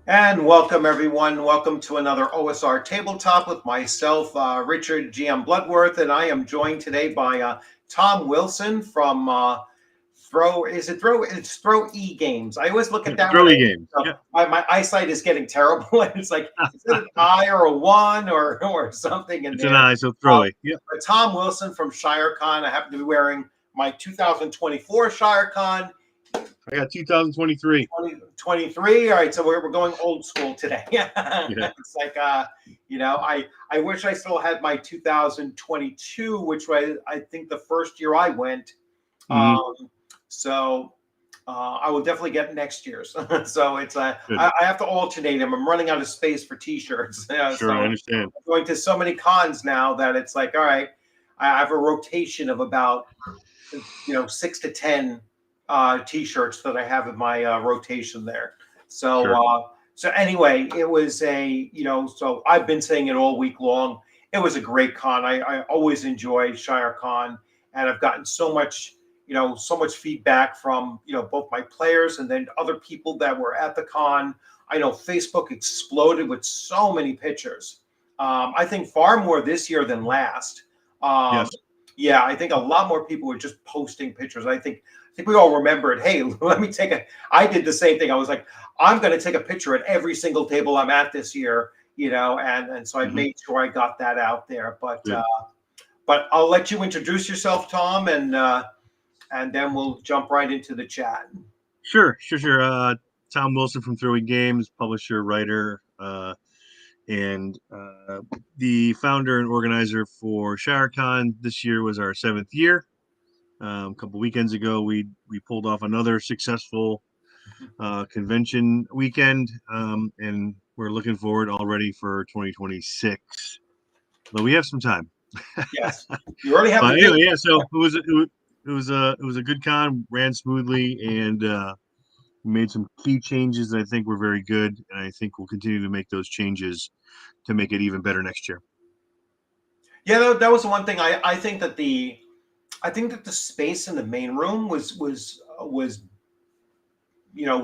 And welcome, everyone. Welcome to another OSR Tabletop with myself, Richard GM Bluddworth, and I am joined today by Tom Wilson from It's Throw E Games. I always look at that Throw E Games. My eyesight is getting terrible, and it's like, is it an I or a one or something in it's there? It's an I, so throw it. But Tom Wilson from ShireCon. I happen to be wearing my 2024 ShireCon. I got 2023. 23. All right, so we're going old school today. It's like, I wish I still had my 2022, which was, I think, the first year I went. So I will definitely get next year's. So it's I have to alternate them. I'm running out of space for T-shirts. Sure, so I understand. I'm going to so many cons now that it's like, all right, I have a rotation of about 6 to 10 T-shirts that I have in my rotation there. So sure. So anyway, it was so I've been saying it all week long. It was a great con. I always enjoy ShireCon, and I've gotten so much feedback from both my players and then other people that were at the con. I know Facebook exploded with so many pictures. I think far more this year than last. Yes. Yeah, I think a lot more people were just posting pictures. I think we all remembered, hey, let me I did the same thing. I was like, I'm going to take a picture at every single table I'm at this year, and so I made sure I got that out there. But I'll let you introduce yourself, Tom, and then we'll jump right into the chat. Sure. Tom Wilson from Throw E Games, publisher, writer, and the founder and organizer for ShireCon. This year was our 7th year. A couple weekends ago, we pulled off another successful convention weekend, and we're looking forward already for 2026. But we have some time. Yes, you already have. Anyway, yeah. So it was a good con, ran smoothly, and we made some key changes that I think were very good, and I think we'll continue to make those changes to make it even better next year. Yeah, that was the one thing. I think that the space in the main room was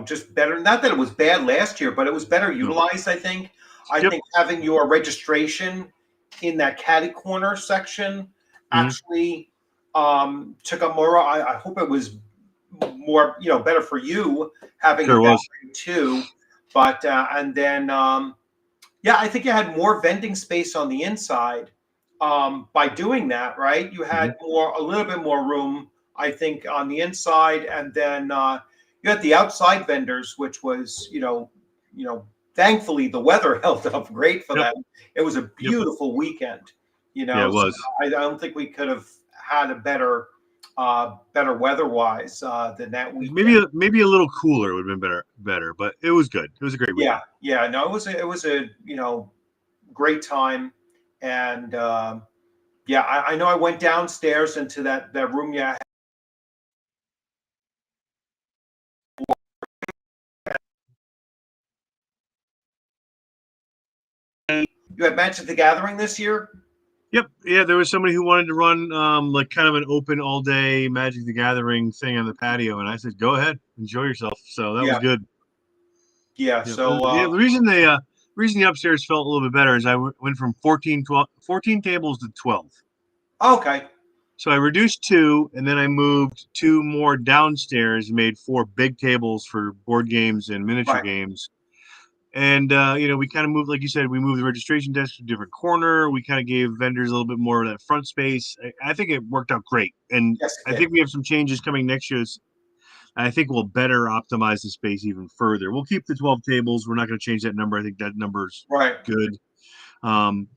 just better. Not that it was bad last year, but it was better utilized. I think. I think having your registration in that caddy corner section actually took up more. I hope it was more better for you having it that way too. But and then I think you had more vending space on the inside. By doing that, right? You had a little bit more room, I think, on the inside, and then you had the outside vendors, which was, thankfully the weather held up great for them. It was a beautiful weekend, Yeah, it was. So I don't think we could have had a better weather-wise than that weekend. Maybe a little cooler would have been better, but it was good. It was a great weekend. Yeah. No, it was a great time. And I know I went downstairs into that room. Yeah. You had Magic the Gathering this year? Yep. Yeah, there was somebody who wanted to run like kind of an open all day Magic the Gathering thing on the patio, and I said, "Go ahead, enjoy yourself." So that was good. Yeah. So the reason the upstairs felt a little bit better is I went from 14 tables to 12. Okay. So I reduced 2, and then I moved 2 more downstairs, made 4 big tables for board games and miniature games. And, we kind of moved, like you said, we moved the registration desk to a different corner. We kind of gave vendors a little bit more of that front space. I think it worked out great. And I think we have some changes coming next year. I think we'll better optimize the space even further. We'll keep the 12 tables. We're not going to change that number. I think that number's good. And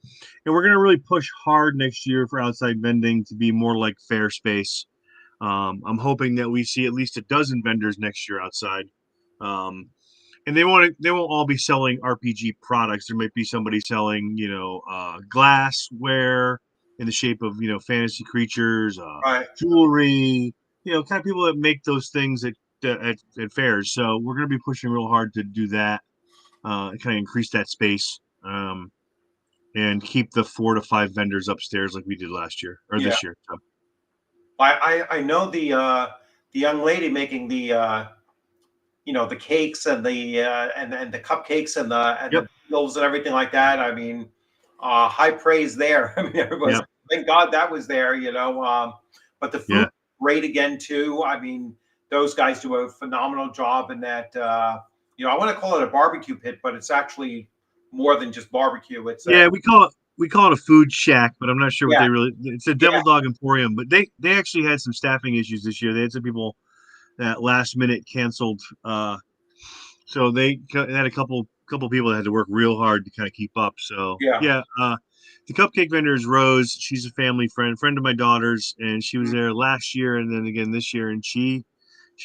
we're going to really push hard next year for outside vending to be more like fair space. I'm hoping that we see at least a dozen vendors next year outside. and they won't all be selling RPG products. There might be somebody selling, glassware in the shape of, fantasy creatures, Right. jewelry, kind of people that make those things at fairs. So we're going to be pushing real hard to do that, kind of increase that space, and keep the 4 to 5 vendors upstairs like we did last year or Yeah. this year. So. I know the young lady making the cakes and the cupcakes and Yep. the bagels and everything like that. I mean, high praise there. I mean, everybody's Yep. thank God that was there. But the food Yeah. great again too. I mean, those guys do a phenomenal job in that. I want to call it a barbecue pit, but it's actually more than just barbecue. It's a Yeah, we call it a food shack, but I'm not sure what yeah, they really. It's a yeah, Devil Dog Emporium, but they actually had some staffing issues this year. They had some people that last minute canceled, so they had a couple people that had to work real hard to kind of keep up. So yeah. yeah, the cupcake vendor is Rose. She's a family friend of my daughter's, and she was Mhm. there last year and then again this year, and she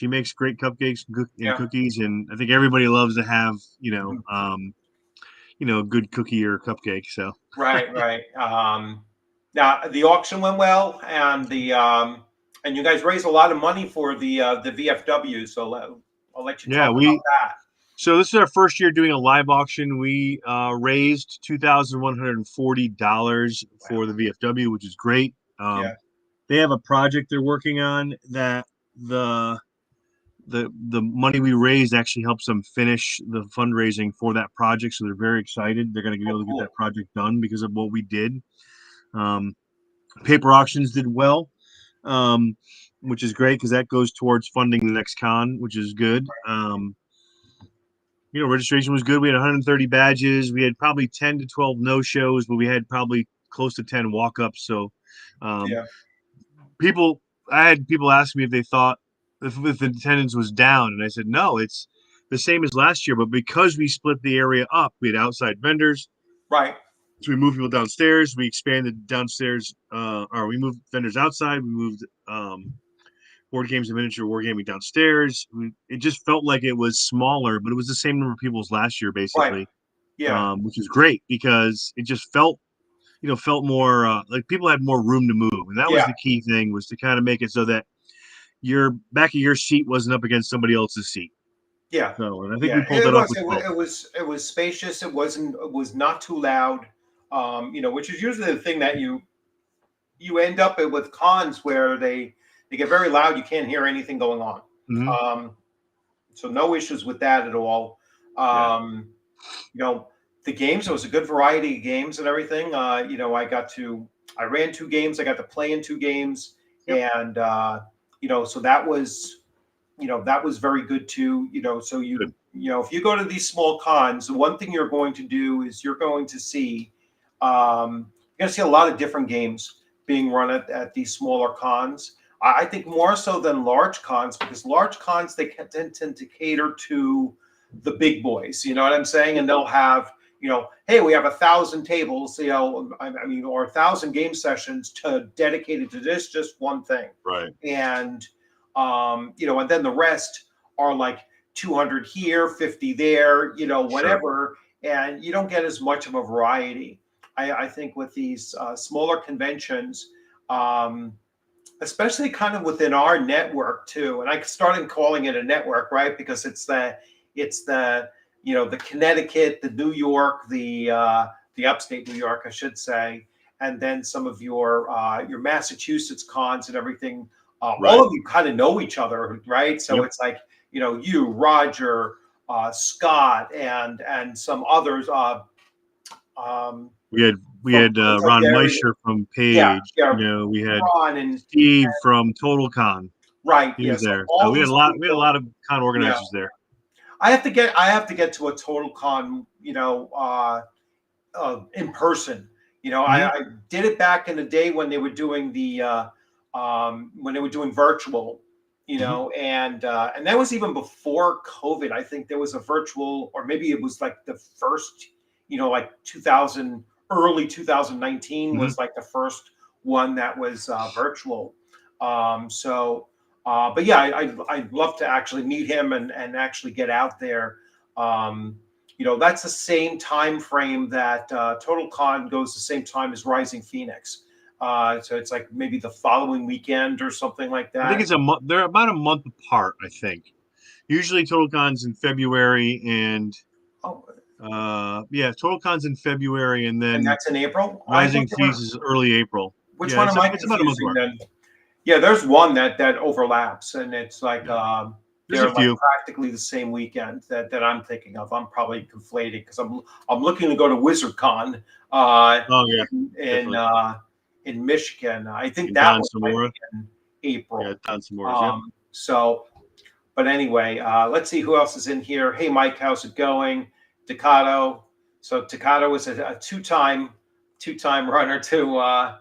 makes great cupcakes and Yeah. cookies, and I think everybody loves to have Mhm. a good cookie or cupcake. So. Right, right. Now the auction went well, and you guys raised a lot of money for the VFW. So I'll let you Yeah, talk about that. so this is our first year doing a live auction. We raised $2,140 for Wow. the VFW, which is great. Yeah. They have a project they're working on that the money we raised actually helps them finish the fundraising for that project. So they're very excited. They're going to be Oh, able to get cool. that project done because of what we did. Um, Paper auctions did well, um, which is great because that goes towards funding the next con, which is good. Registration was good. We had 130 badges. We had probably 10 to 12 no shows, but we had probably close to 10 walk ups. So, um, Yeah. people, I had people ask me if they thought if the attendance was down, and I said no, it's the same as last year. But because we split the area up, we had outside vendors, Right. so we moved people downstairs. We expanded downstairs, or we moved vendors outside. We moved board games and miniature wargaming downstairs. It just felt like it was smaller, but it was the same number of people as last year, Right. basically, Yeah. which is great because it just felt more like people had more room to move, and that was Yeah. the key thing, was to kind of make it so that your back of your seat wasn't up against somebody else's seat. Yeah. So, and I think Yeah. we pulled that off with 12. It was spacious. It was not too loud. Which is usually the thing that you end up with cons where they get very loud. You can't hear anything going on. Mm-hmm. Um, so no issues with that at all. Yeah. Um, the games, it was a good variety of games and everything. I ran 2 games. I got to play in 2 games, Yep. and so that was very good too. So Good. if you go to these small cons, the one thing you're going to do is you're going to see a lot of different games being run at these smaller cons. I think more so than large cons, because large cons, they tend to cater to the big boys. You know what I'm saying? And they'll have, hey, we have 1,000 tables, or 1,000 game sessions dedicated to this just one thing. Right. And and then the rest are like 200 here, 50 there, Sure. whatever, and you don't get as much of a variety. I think with these smaller conventions, especially kind of within our network too, and I started calling it a network, right? Because it's the Connecticut, the New York, the upstate New York, I should say, and then some of your Massachusetts cons and everything. Right. All of you kind of know each other, right? So Yep. it's like you, Roger, Scott, and some others. We had From Ron Gary, Meisher from yeah, Page. yeah, We had Ron and Steve from Total Con. right, He yeah. was So there. So all we had a these lot. We had a people, lot of con yeah. organizers there. I have to get to a Total Con, in person. Hmm. I did it back in the day when they were doing virtual. Hmm. And that was even before COVID. I think there was a virtual, or maybe it was like the first, like 2000, early 2019 Hmm. was like the first one that was virtual. But yeah, I'd love to actually meet him and actually get out there. That's the same time frame that Total Con goes the same time as Rising Phoenix. So it's like maybe the following weekend or something like I think that. it's a month. They're about a month apart, I think. Usually Total Con's in February, and Oh, Total Con's in February, and and then that's in April. I Rising thought they Feast were. is early April. Which Yeah, one am I it's about a month confusing apart. then? Yeah, there's one that overlaps, and it's like Yeah. There's they're a like few. practically the same weekend that I'm thinking of. I'm probably conflating because I'm looking to go to WizardCon Oh yeah, in definitely. in Michigan. I think And that Don one might Samora. be in Yeah, April. Don Samora's. Yep. So, but anyway, let's see who else is in here. Hey, Mike, how's it going? Takato. So Takato is a two-time runner to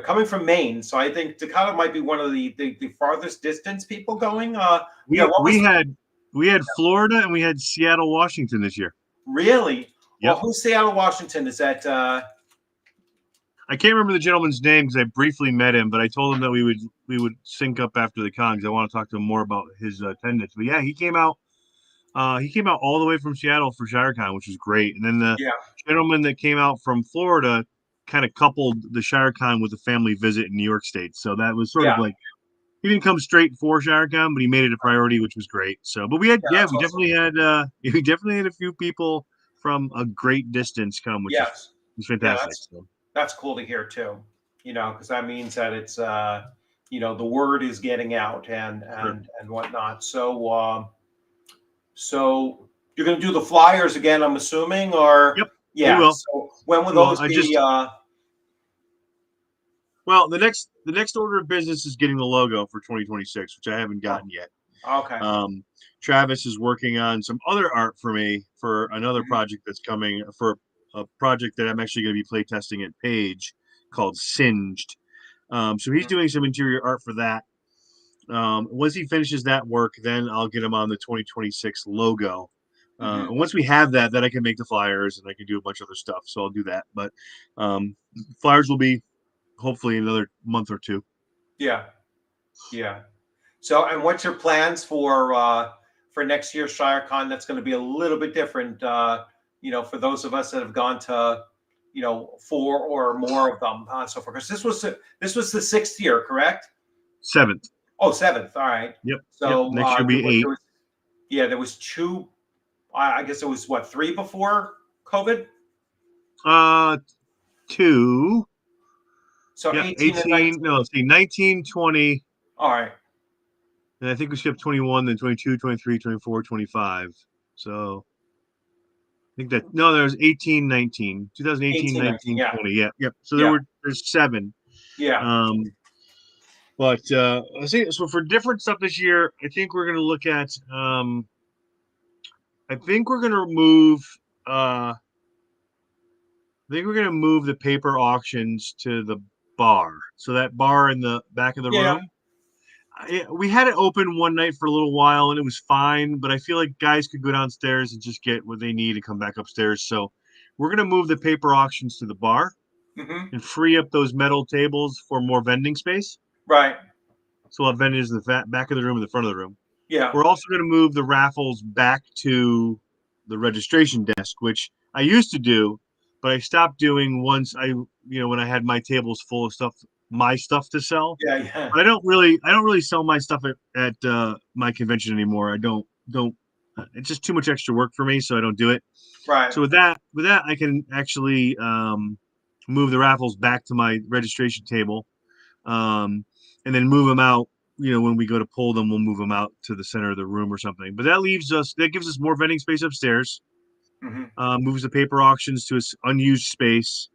coming from Maine. So I think Takato might be one of the farthest distance people going. We What was we had Florida and we had Seattle, Washington this year. really? Well, Yep. who's Seattle, Washington? Is that I can't remember the gentleman's name because I briefly met him, but I told him that we would sync up after the con because I want to talk to him more about his attendance. But yeah, he came out. He came out all the way from Seattle for ShireCon, which was great. And then the yeah, gentleman that came out from Florida kind of coupled the ShireCon with a family visit in New York State. So that was sort of yeah, like he didn't come straight for ShireCon, but he made it a priority, which was great. So, but yeah, that's awesome. we definitely had a few people from a great distance come, which Yes, was yeah, fantastic. So. that's cool to hear too. Because that means that it's the word is getting out and Sure. and whatnot. So you're going to do the flyers again, I'm assuming, or Yep, we yeah. will. So when will We will. those be? Well, the next order of business is getting the logo for 2026, which I haven't gotten yet. Okay. Travis is working on some other art for me for another Mhm. project that's coming for a project that I'm actually going to be playtesting at Page called Singed. So he's doing some interior art for that. Once he finishes that work, then I'll get him on the 2026 logo. Mhm. And once we have that, then I can make the flyers and I can do a bunch of other stuff. So I'll do that. But flyers will be hopefully another month or two. Yeah. Yeah. So, and what's your plans for next year's ShireCon? That's going to be a little bit different. For those of us that have gone to, four or more of them so far. Because this was the sixth year, correct? Seventh. Oh, seventh. All right. Yep. Yep. So Next year will be eight. there was two. I guess it was what, three before COVID. Uh, two. So Yep. 18 and 18. 19. No, let's see. 19, 20. All right. And I think we skipped 21, then 22, 23, 24, 25. So I think that, no, there was 18, 19, 2018, 18, 19. 19, Yeah. 20. Yeah. Yep. So Yeah. there's seven. Yeah. But let's see. So for different stuff this year, I think we're going to look at, I think we're going to remove, I think we're going to move the paper auctions to the bar. So that bar in the back of the Yeah. room. We had it open one night for a little while and it was fine, but I feel like guys could go downstairs and just get what they need and come back upstairs. So we're going to move the paper auctions to the bar Hmm. and free up those metal tables for more vending space. Right. So we'll have vendors in the back of the room and the front of the room. Yeah. We're also going to move the raffles back to the registration desk, which I used to do, but I stopped doing once when I had my tables full of stuff, my stuff to sell. Yeah. Yeah. But I don't really sell my stuff at my convention anymore. I don't it's just too much extra work for me, so I don't do it. Right. So with that I can actually move the raffles back to my registration table, and then move them out. When we go to pull them, we'll move them out to the center of the room or something. But that gives us more vending space upstairs. Hmm. Moves the paper auctions to its unused space.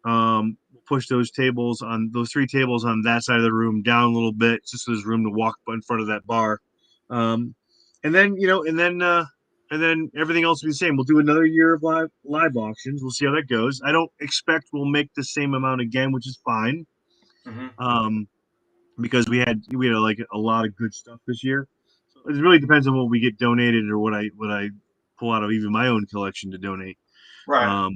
We'll push those three tables on that side of the room down a little bit, just so there's room to walk in front of that bar. Um, and then everything else will be the same. We'll do another year of live auctions. We'll see how that goes. I don't expect we'll make the same amount again, which is fine. Hmm. Because we had like a lot of good stuff this year. So it really depends on what we get donated or what I pull out of even my own collection to donate. Right.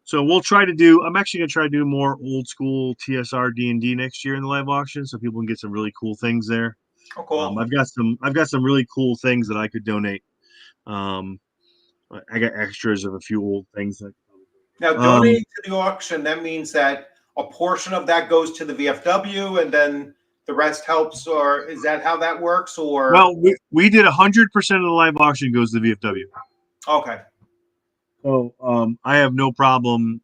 So we'll try to do. I'm actually gonna try to do more old school TSR D&D next year in the live auction, so people can get some really cool things there. Oh, cool. I've got some really cool things that I could donate. I got extras of a few old things. Now, donating to the auction, that means that a portion of that goes to the VFW and then the rest helps, or is that how that works? Or well, we did 100% of the live auction goes to the VFW. okay. So I have no problem,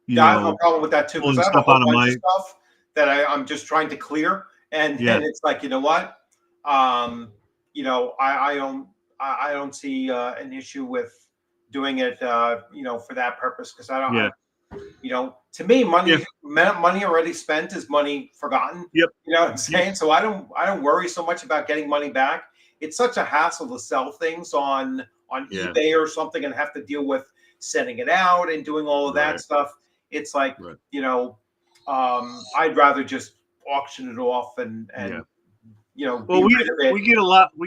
Yeah, I have no problem with that too, because pulling I have a stuff whole out of bunch of my stuff that I'm just trying to clear, and it's like, you know what, I don't see an issue with doing it, for that purpose, because I don't, yeah to me, yeah money already spent is money forgotten. yep You know what I'm saying? So I don't worry so much about getting money back. It's such a hassle to sell things on yeah eBay or something and have to deal with sending it out and doing all of that right stuff. It's like, right I'd rather just auction it off yeah. and Well, be rid of it. we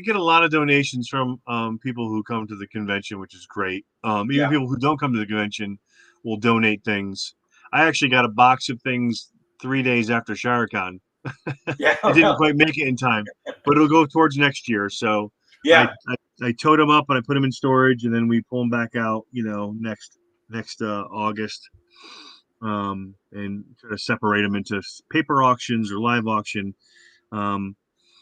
get a lot of donations from people who come to the convention, which is great. Even Yeah, people who don't come to the convention will donate things. I actually got a box of things 3 days after ShireCon. yeah, It didn't quite make it in time, but it'll go towards next year. So I, yeah, I tote them up and I put them in storage, and then we pull them back out. Next August, and sort of separate them into paper auctions or live auction. Um,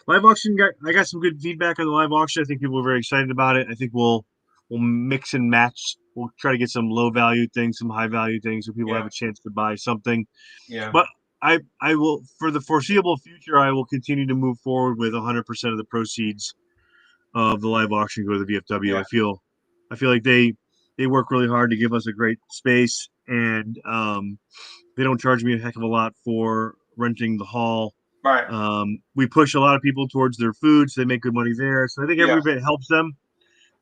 Live auction I got some good feedback on the live auction. I think people are very excited about it. I think we'll mix and match. We'll try to get some low value things, some high value things, so people have yeah, a chance to buy something. yeah, But I will, for the foreseeable future, I will continue to move forward with 100% of the proceeds of the live auction go to the VFW. yeah. I feel like they work really hard to give us a great space, and they don't charge me a heck of a lot for renting the hall. Right. We push a lot of people towards their food, so they make good money there. So I think Yeah, every bit helps them,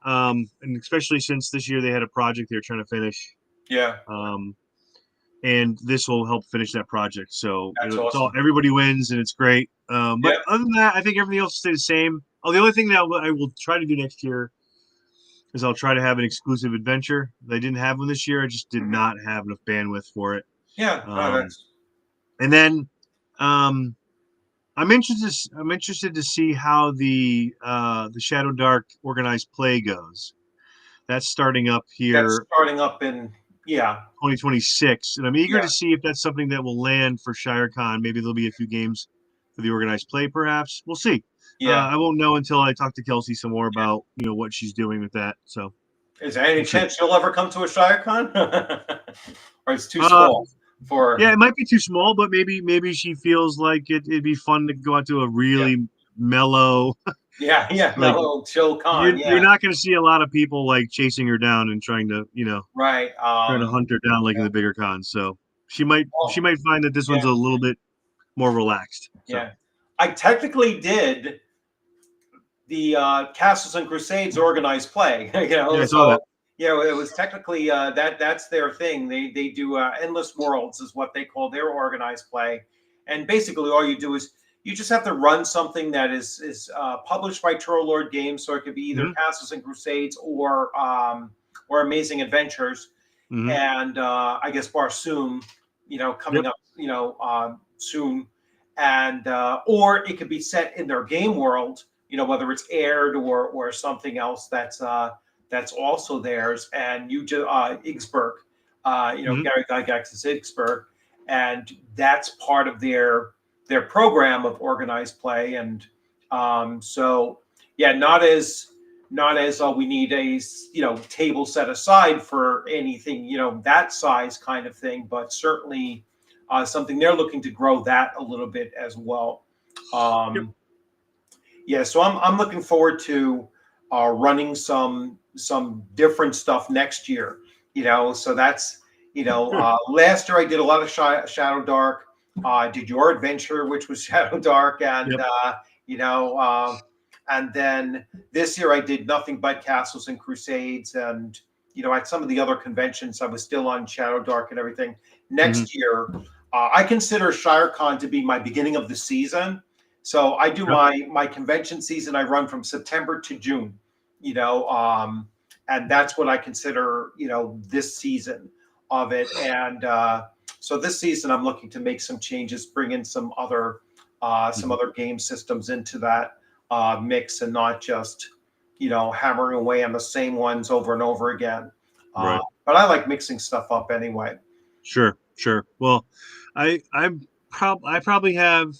and especially since this year they had a project they were trying to finish, yeah. um, and this will help finish that project. So That's it's all awesome. everybody wins, and it's great. But Yeah. other than that, I think everything else will stay the same. Oh, the only thing that I will try to do next year is I'll try to have an exclusive adventure. I didn't have one this year. I just did Hmm. not have enough bandwidth for it. Yeah. No, Um, that's and then um, I'm interested to see how the Shadow Dark organized play goes. That's starting up that's here starting up in, yeah, 2026, and I'm eager yeah, to see if that's something that will land for ShireCon. Maybe there'll be a few games for the organized play, perhaps. We'll see. yeah. I won't know until I talk to Kelsey some more about what she's doing with that. So Is there any we'll see. chance you'll ever come to a ShireCon? Or it's too Uh, small for, yeah, it might be too small, but maybe she feels like it'd be fun to go out to a yeah, really mellow, yeah, yeah, like mellow chill con, you're yeah, not going to see a lot of people like chasing her down and right. trying to hunt her down like in the bigger cons. So she Well, might find that this yeah, one's a little bit more relaxed. So yeah. I technically did the Castles and Crusades organized play, yeah, I saw so that. it was technically that's their thing. They do endless worlds is what they call their organized play, and basically all you do is you just have to run something that is published by Troll Lord Games, so it could be either Hmm. Castles and Crusades or Amazing Adventures, Hmm. and I guess Barsoom, Yep. coming up, soon, and or it could be set in their game world, whether it's aired or something else that's also theirs, and you just Igsberg, Hmm. Gary Gygax's Igsberg, and that's part of their program of organized play, and so yeah, not as we need a table set aside for anything that size kind of thing, but certainly something they're looking to grow that a little bit as well. Yep. Yeah, so I'm looking forward to running some different stuff next year. So that's Good. last year I did a lot of Shadow Dark. I did your adventure, which was Shadow Dark, and Yep. you know, and then this year I did nothing but Castles and Crusades, and at some of the other conventions I was still on Shadow Dark and everything. Hmm. Next year, I consider ShireCon to be my beginning of the season. So I do Yep. my convention season. I run from September to June, and that's what I consider this season of it. And so this season I'm looking to make some changes, bring in some Hmm. other game systems into that mix, and not just hammering away on the same ones over and over again. Right. But I like mixing stuff up anyway. Sure. Well, I probably have.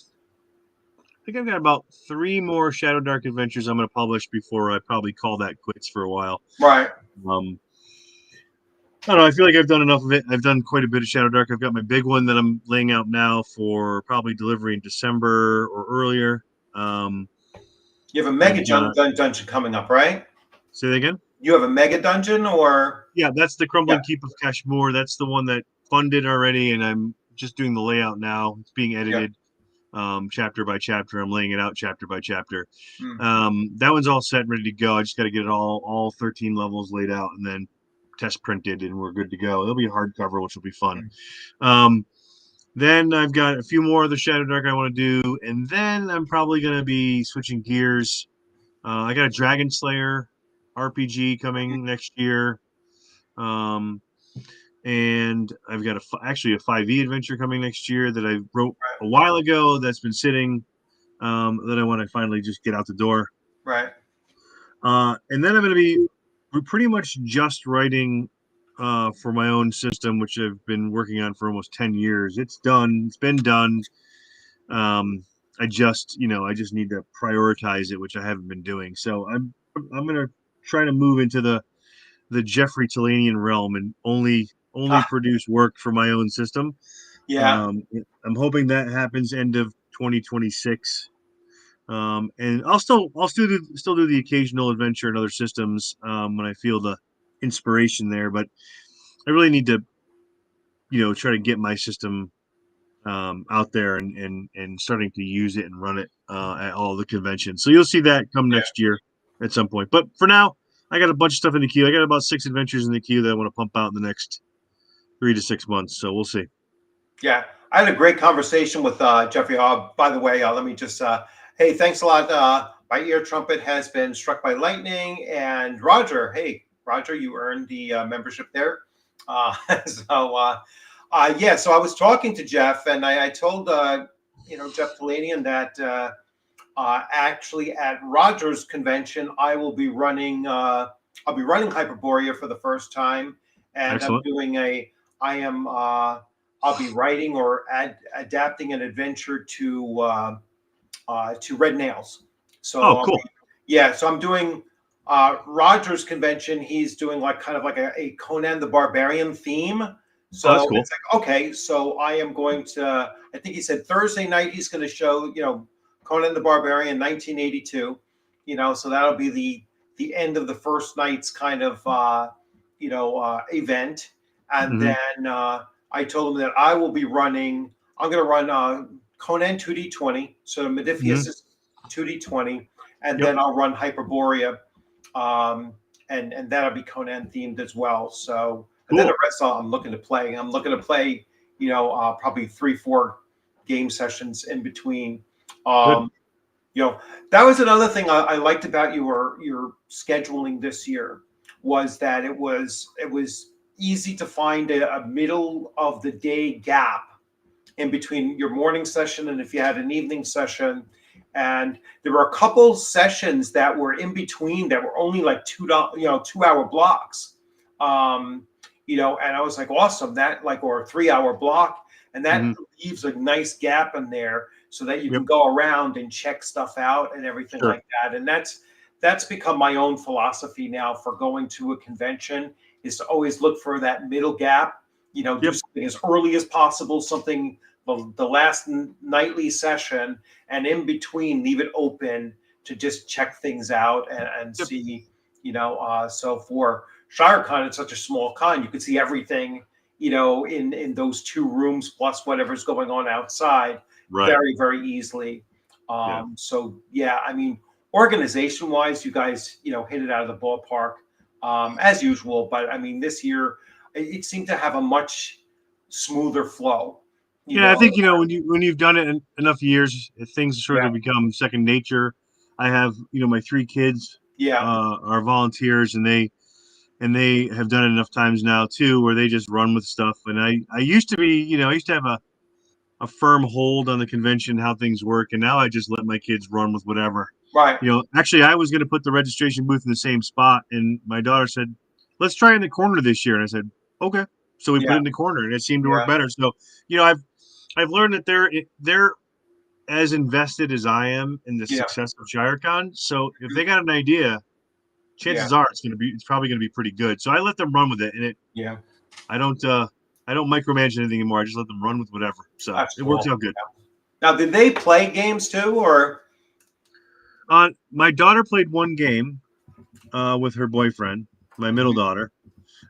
I think I've got about 3 more Shadow Dark adventures I'm going to publish before I probably call that quits for a while. Right. I don't know. I feel like I've done enough of it. I've done quite a bit of Shadow Dark. I've got my big one that I'm laying out now for probably delivery in December or earlier. You have a mega dungeon coming up, right? Say that again? You have a mega dungeon, or? Yeah, that's the Crumbling Keep of Kashmir. That's the one that funded already, and I'm just doing the layout now. It's being edited chapter by chapter. I'm laying it out chapter by chapter. That one's all set and ready to go. I just got to get it all 13 levels laid out and then test printed, and we're good to go. It'll be a hardcover, which will be fun. Then I've got a few more of the Shadow Dark I want to do, and then I'm probably going to be switching gears. I got a Dragon Slayer RPG coming next year. And I've got actually a 5e adventure coming next year that I wrote a while ago that's been sitting that I want to finally just get out the door. Right. And then I'm going to be pretty much just writing for my own system, which I've been working on for almost 10 years. It's done. It's been done. I just need to prioritize it, which I haven't been doing. So I'm going to try to move into the Jeffrey Talanian realm and only produce work for my own system. Yeah. I'm hoping that happens end of 2026. And I'll still do the occasional adventure in other systems when I feel the inspiration there. But I really need to, try to get my system out there and starting to use it and run it at all the conventions. So you'll see that come next year at some point. But for now, I got a bunch of stuff in the queue. I got about 6 adventures in the queue that I want to pump out in the next 3 to 6 months. So we'll see. Yeah, I had a great conversation with Jeffrey. By the way, let me just hey, thanks a lot. My ear trumpet has been struck by lightning, and Roger. Hey, Roger, you earned the membership there. So I was talking to Jeff, and I told Jeff Talanian that actually at Roger's convention I will be running. I'll be running Hyperborea for the first time, and Excellent. I'll be writing or adapting an adventure to Red Nails. So cool. So I'm doing Roger's convention. He's doing kind of like a Conan the Barbarian theme. So that's cool. It's like, okay, so I am going to, I think he said Thursday night he's going to show, Conan the Barbarian 1982, so that'll be the end of the first night's kind of event. And then I told him that I will be running, I'm going to run Conan 2D20, so Modiphius is 2D20, and then I'll run Hyperborea, and that'll be Conan themed as well. So, and then the rest I'm looking to play. I'm looking to play, probably 3-4 game sessions in between. That was another thing I liked about your scheduling this year, was that it was easy to find a middle of the day gap in between your morning session and if you had an evening session. And there were a couple sessions that were in between that were only like 2-hour blocks. And I was like, awesome, that or a 3-hour block, and that leaves a nice gap in there so that you can go around and check stuff out and everything like that. And that's become my own philosophy now for going to a convention, is to always look for that middle gap, do something as early as possible, something the last nightly session, and in between leave it open to just check things out and see, so for ShireCon, it's such a small con, you could see everything, in those 2 rooms plus whatever's going on outside very, very easily. So I mean, organization wise, you guys, hit it out of the ballpark as usual. But I mean, this year it seemed to have a much smoother flow. I think when you've done it enough years, things sort of become second nature. I have my 3 kids are volunteers, and they have done it enough times now too, where they just run with stuff. And I used to be, I used to have a firm hold on the convention, how things work, and now I just let my kids run with whatever. Right. Actually, I was going to put the registration booth in the same spot, and my daughter said, "Let's try in the corner this year." And I said, "Okay." So we put Yeah. it in the corner, and it seemed to work Yeah. better. So, I've learned that they're as invested as I am in the Yeah. success of ShireCon. So if Mhm. they got an idea, Yeah. chances are it's probably going to be pretty good. So I let them run with it, and Yeah. I don't uh, I don't micromanage anything anymore. I just let them run with whatever. So That's it works cool. out good. Now, did they play games too, or? My daughter played one game with her boyfriend, my middle Mhm. daughter.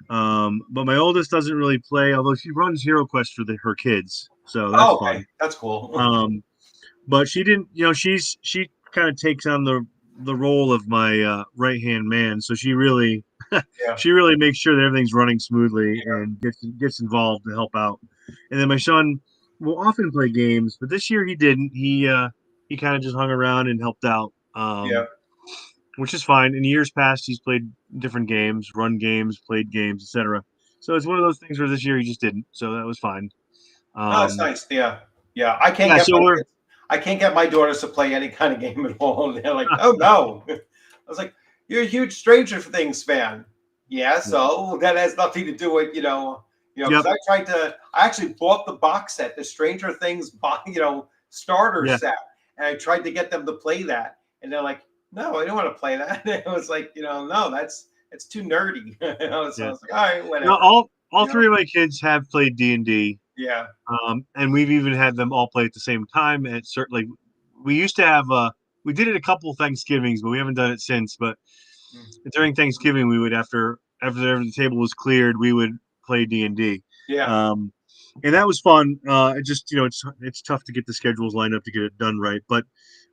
But my oldest doesn't really play, although she runs Hero Quest for her kids, so that's Oh, okay. fun. That's cool. But she didn't, she kind of takes on the role of my right hand man, so Yeah. she really makes sure that everything's running smoothly and gets involved to help out. And then my son will often play games, but this year he didn't. He kind of just hung around and helped out. Yeah. Which is fine. In years past, he's played different games, run games, played games, etc. So it's one of those things where this year he just didn't. So that was fine. Oh, that's Um, nice. Yeah. Yeah. I can't yeah. get So my we're kids. I can't get my daughters to play any kind of game at all. They're like, "Oh no." I was like, "You're a huge Stranger Things fan." Yeah. So that has nothing to do with because yep. I actually bought the box set, the Stranger Things, starter Yeah. set, and I tried to get them to play that, and they're like, "No, I don't want to play that." It was like, no, it's too nerdy. So I Yeah. was like, "All right, No, whatever." all You know? three of my kids have played D&D. Yeah. And we've even had them all play at the same time. And certainly, we used to have we did it a couple Thanksgivings, but we haven't done it since. But Mm. during Thanksgiving, we would after the table was cleared, we would play D&D. Yeah. Um, and that was fun. It just it's tough to get the schedules lined up to get it done right.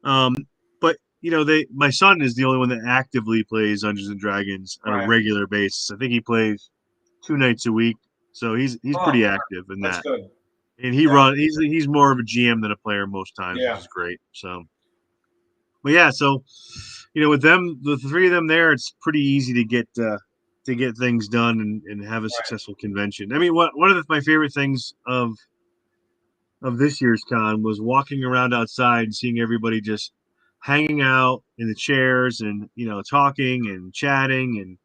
Um, but they my son is the only one that actively plays Dungeons and Dragons on a Right. regular basis. I think he plays 2 nights a week, so he's Oh, pretty active in that's that. good. And Yeah. he's more of a GM than a player most times, which Yeah. is great. So, but yeah, so with them, the three of them there, it's pretty easy to get things done and have a Right. successful convention. I mean, one of my favorite things of this year's con was walking around outside and seeing everybody just hanging out in the chairs and talking and chatting,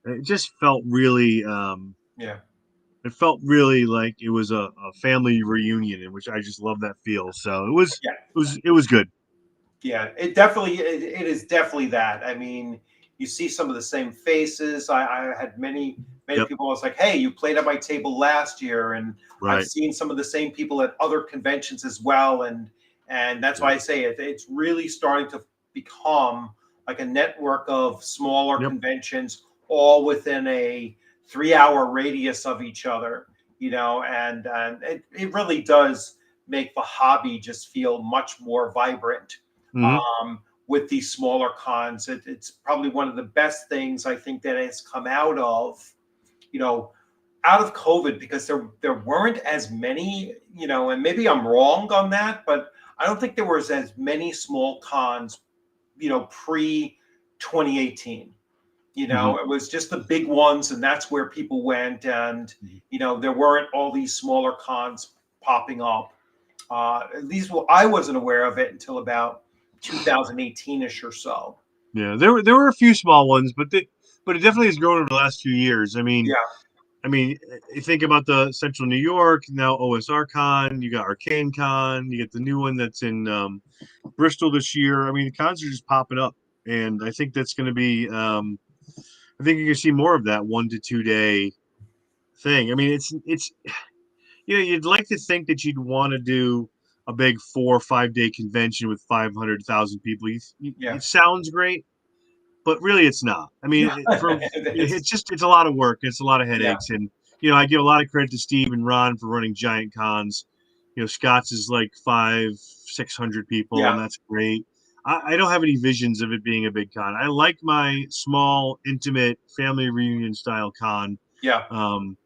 and it just felt really Yeah. it felt really like it was a family reunion, in which I just love that feel. So Yeah. it was good. Yeah. It is definitely that. I mean, you see some of the same faces. I had many Yep. people. I was like, "Hey, you played at my table last year," and I've Right. seen some of the same people at other conventions as well. And that's Yep. why I say it's really starting to become like a network of smaller Yep. conventions, all within a 3 hour radius of each other. And it really does make the hobby just feel much more vibrant Hmm. with these smaller cons. It's probably one of the best things I think that has come you know, out of COVID, because there weren't as many, and maybe I'm wrong on that, but I don't think there was as many small cons, pre 2018. Hmm. It was just the big ones, and that's where people went. And there weren't all these smaller cons popping up. At least, well, I wasn't aware of it until about 2018ish or so. Yeah, there were a few small ones, but it definitely has grown over the last few years. Yeah. I mean, you think about the Central New York now, OSR Con. You got Arcane Con. You get the new one that's in Bristol this year. I mean, the cons are just popping up, and I think that's going to be. I think you're going to see more of that 1 to 2 day thing. I mean, it's you'd like to think that you'd want to do a big 4 or 5 day convention with 500,000 people. Yeah. It sounds great, but really it's not. I mean, It is. it's a lot of work. It's a lot of Yeah. headaches, and I give a lot of credit to Steve and Ron for running giant cons. Scott's is like 500-600 people, Yeah. and that's great. I don't have any visions of it being a big con. I like my small, intimate family reunion style con. Yeah. Um,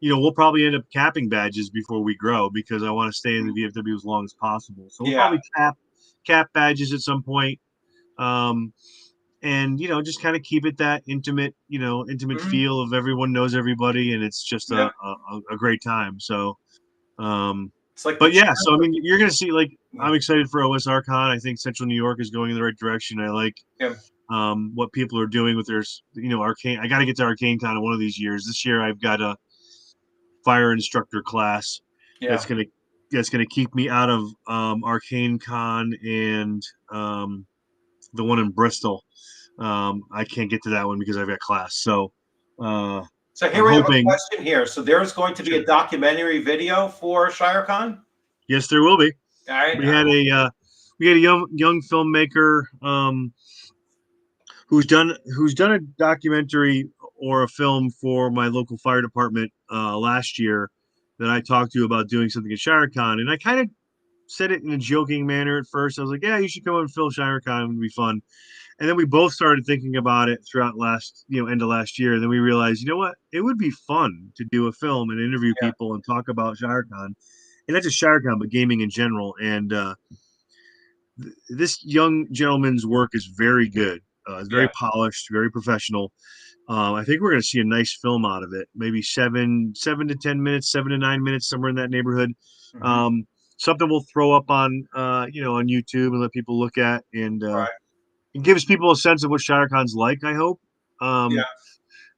we'll probably end up capping badges before we grow because I want to stay in the VFW as long as possible. So we'll Yeah. probably cap badges at some point. Um, and just kind of keep it that intimate Mhm. feel of everyone knows everybody, and it's just Yeah. a great time. So um It's like But the yeah, so I mean, you're gonna see like yeah. I'm excited for OSRCon. I think Central New York is going in the right direction. I like Yeah. what people are doing with their Arcane. I got to get to Arcane Con in one of these years. This year I've got a fire instructor class Yeah. that's gonna keep me out of Arcane Con and the one in Bristol. I can't get to that one because I've got class. So So I'm here we have a hoping. question here. So there's going to be Sure. a documentary video for ShireCon. Yes, there will be. All right. We had a young filmmaker who's done a documentary or a film for my local fire department last year that I talked to about doing something at ShireCon, and I kind of said it in a joking manner at first. I was like, "Yeah, you should come and film ShireCon; it would be fun." And then we both started thinking about it throughout end of last year. And then we realized, you know what? It would be fun to do a film and interview Yeah. people and talk about ShireCon, and not just ShireCon, but gaming in general. And this young gentleman's work is very good. It's very Yeah. polished, very professional. I think we're going to see a nice film out of it. Maybe 7 to 10 minutes, 7 to 9 minutes, somewhere in that neighborhood. Mm-hmm. Something we'll throw up on on YouTube and let people look at, and Right. it gives people a sense of what ShireCon's like. I hope. Yeah. Um,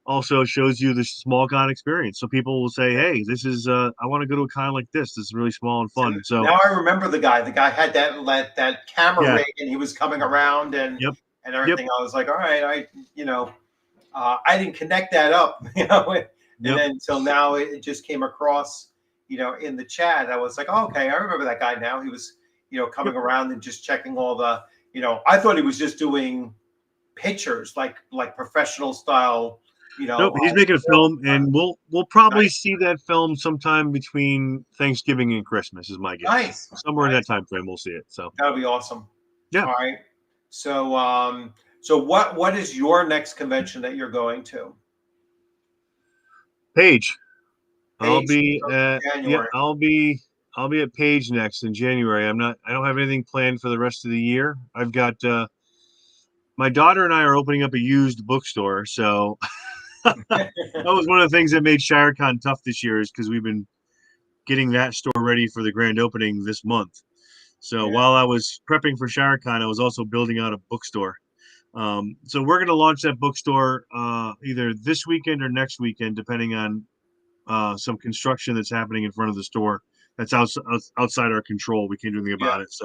Also shows you the small con experience, so people will say, "Hey, this is I want to go to a con like this. This is really small and So fun." So now I remember the guy. The guy had that camera yeah, rig, and he was coming around yep, and yep, everything. I was like, all right, I didn't connect that up, and yep, then until now it just came across, in the chat. I was like, oh, okay, I remember that guy now. He was, yep. coming around and just checking all the, I thought he was just doing pictures like professional style, Nope, he's making a film, uh, and we'll probably nice, see that film sometime between Thanksgiving and Christmas, is my guess. nice, Somewhere in that nice. time frame, we'll see it. So That'll be awesome. yeah, All right. So what is your next convention that you're going to? Page. I'll Page be yeah, January. I'll be at Page next in January. I don't have anything planned for the rest of the year. I've got my daughter and I are opening up a used bookstore, so that was one of the things that made ShireCon tough this year, is because we've been getting that store ready for the grand opening this month. So Yeah. while I was prepping for ShireCon, I was also building out a bookstore. So we're going to launch that bookstore either this weekend or next weekend, depending on some construction that's happening in front of the store that's outside our control. We can't do anything Yeah. about it.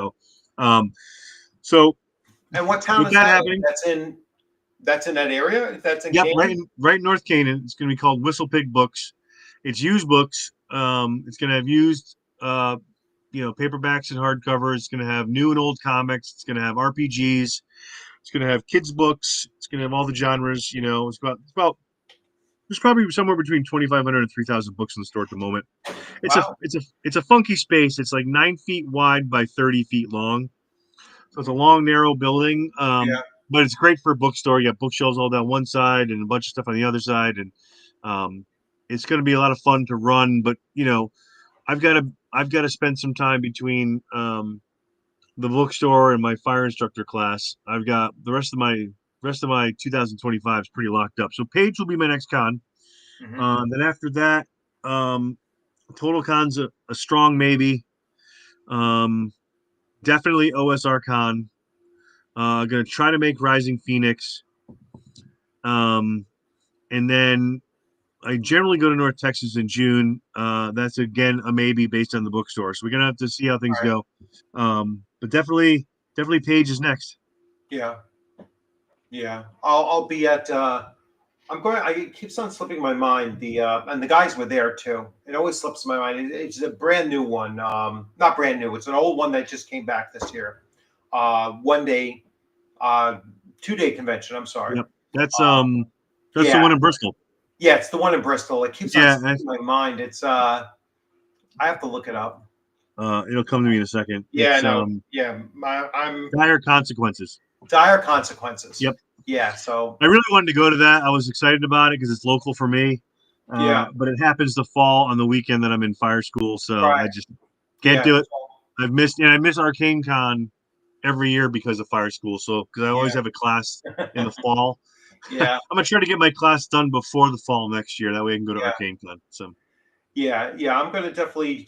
Um, so And what town with is that that in? happening, That's in that area? That's in yep, Canton? right in North Canaan. It's going to be called Whistle Pig Books. It's used books. It's going to have used, paperbacks and hardcovers. It's going to have new and old comics. It's going to have RPGs. It's going to have kids books. It's going to have all the genres. It's about there's probably somewhere between 2,500 and 3,000 books in the store at the moment. Wow. It's a funky space. It's like 9 feet wide by 30 feet long. So it's a long, narrow building. Yeah. But it's great for a bookstore. You got bookshelves all down one side and a bunch of stuff on the other side, and um, it's going to be a lot of fun to run. But I've got to spend some time between the bookstore and my fire instructor class. I've got the rest of my 2025 is pretty locked up. So Page will be my next con. Hmm. Then after that, Total Con's a strong maybe. Um, Definitely OSR Con. Gonna try to make Rising Phoenix. Um, and then I generally go to North Texas in June. That's again a maybe based on the bookstore. So we're gonna have to see how things All right. go. But definitely Page is next. Yeah. Yeah. I'll be at I'm going. It keeps on slipping my mind. And the guys were there too. It always slips my mind. It's a brand new one. Not brand new. It's an old one that just came back this year. One day, 2-day convention. I'm sorry. Yep. That's Uh, that's the yeah, one in Bristol. yeah. It's the one in Bristol. It keeps on Yeah, slipping my mind. It's I have to look it up. it'll come to me in a second. Yeah, I It's know. Yeah, I'm Dire Consequences. dire consequences. Yep. Yeah. So I really wanted to go to that. I was excited about it because it's local for me. yeah. But it happens to fall on the weekend that I'm in fire school, so Right. I just can't Yeah. do it. I miss Arcane Con every year because of fire school. So because I always Yeah. have a class in the fall, I'm Yeah. gonna try to get my class done before the fall next year. That way I can go to Yeah. Arcane Con. So Yeah, I'm going to definitely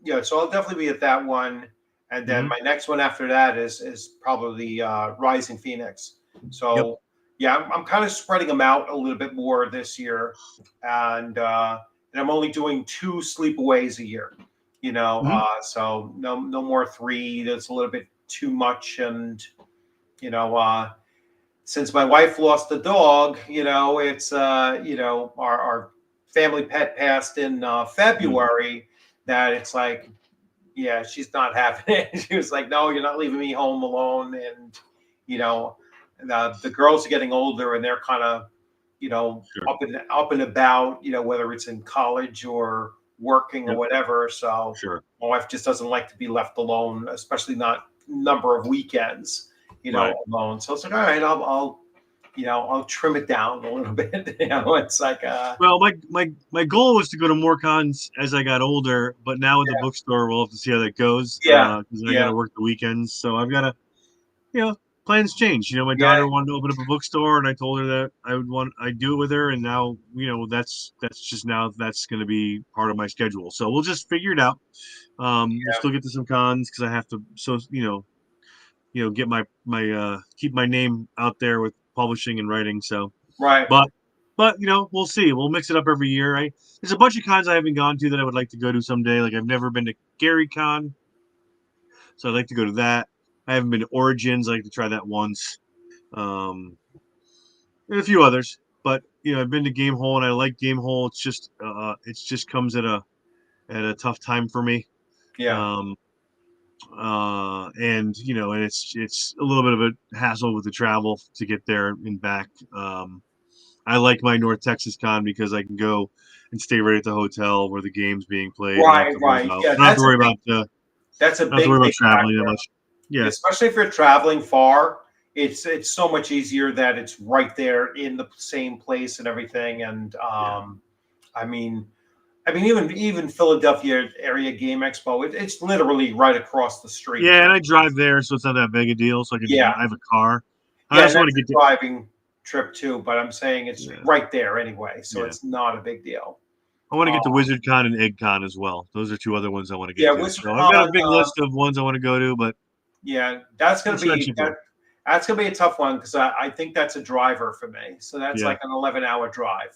Yeah, so I'll definitely be at that one, and then Mhm. my next one after that is probably Rising Phoenix. Yep. So yeah, I'm kind of spreading them out a little bit more this year, and I'm only doing 2 sleepaways a year. Mhm. So no more three. That's a little bit too much, and you know, since my wife lost the dog, it's our family pet passed in Mhm. February. That it's like, yeah, she's not having it. She was like, no, you're not leaving me home alone. And, you know, the girls are getting older and they're kind of, Sure. up and about, whether it's in college or working or Yep. whatever. So Sure. my wife just doesn't like to be left alone, especially not number of weekends, Right. alone. So it's like, all right, I'll trim it down a little bit. It's like, Well, my goal was to go to more cons as I got older, but now with the bookstore, we'll have to see how that goes. yeah, Because I got yeah, to work the weekends, so I've got to, you know, plans change. My yeah, daughter wanted to open up a bookstore, and I told her that I'd do it with her, and now, that's just now that's going to be part of my schedule. So we'll just figure it out. We'll yeah, still get to some cons because I have to, so get my keep my name out there with publishing and writing. So, right. but we'll see. We'll mix it up every year. There's a bunch of cons I haven't gone to that I would like to go to someday. Like I've never been to Gary Con, so I'd like to go to that. I haven't been to Origins. I'd like to try that once. Um, and a few others. But I've been to Game Hole and I like Game Hole. It's just comes at a tough time for me. Yeah, Um, and it's a little bit of a hassle with the travel to get there and back. I like my North Texas Con because I can go and stay right at the hotel where the game's being played. right, right. Yeah, I don't have to worry about that's a I don't have to worry about big traveling that factor. much. Yeah, Especially if you're traveling far. It's so much easier that it's right there in the same place and everything. And yeah, I mean, even Philadelphia area game expo, it's literally right across the street. yeah. And I drive there, so it's not that big a deal. So Yeah, I have a car. I yeah, and just want to that's get a to. driving trip too. But I'm saying it's Yeah, right there anyway, so yeah. it's not a big deal. I want to Uh, get to Wizard Con and Egg Con as well. Those are two other ones I want to get yeah, to. So I've got a WizardCon. big list of ones I want to go to, but Yeah, that's we'll gonna see how be you go. that's gonna be a tough one because I think that's a driver for me. So that's Yeah, like an 11-hour drive.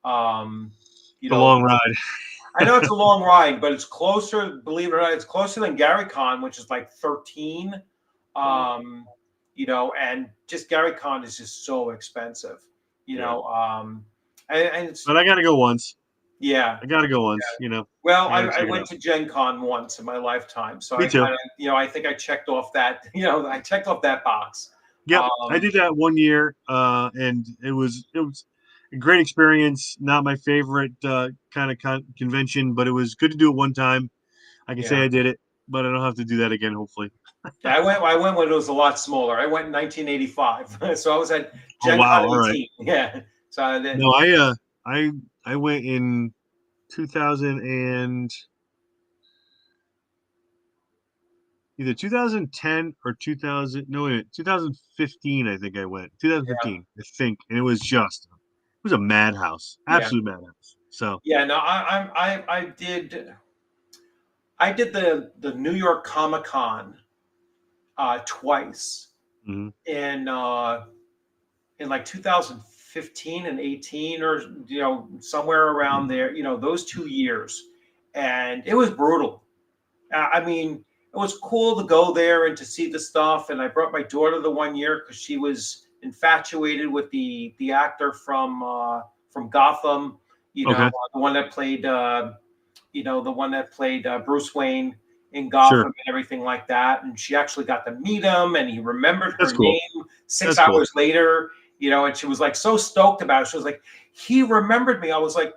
Um, you the know, long ride. I know it's a long ride, but it's closer. Believe it or not, it's closer than GaryCon, which is like 13. Wow. Um, and just GaryCon is just so expensive. You Yeah, know, um, and it's but I got to go once. yeah. I got to go once. Well, I got to I check it went out. to Gen Con once in my lifetime, so Me I too. kind of, I think I checked off that. I checked off that box. Yep, I Um, did that one year, and it was a great experience. Not my favorite kind of convention, but it was good to do it one time. I can say yeah. I did it, but I don't have to do that again. Hopefully. Yeah, I went when it was a lot smaller. I went in 1985, so I was at Oh Gen Con wow! All right. 18. Yeah, so then No, I I went in 2000 and either 2010 or 2000. No, wait, 2015. I think I went yeah, 2015. I think, and it was a madhouse, yeah, absolute madhouse. So. yeah. No, I did the New York Comic Con twice Mhm. in like 2015 and 18, or somewhere around there. Those 2 years, and it was brutal. I mean, it was cool to go there and to see the stuff. And I brought my daughter the one year because she was infatuated with the actor from Gotham. Okay. The one that played Bruce Wayne in Gotham Sure. and everything like that. And she actually got to meet him, and he remembered That's her cool. name six That's cool. hours later. And she was like so stoked about it. She was like, "He remembered me." I was like,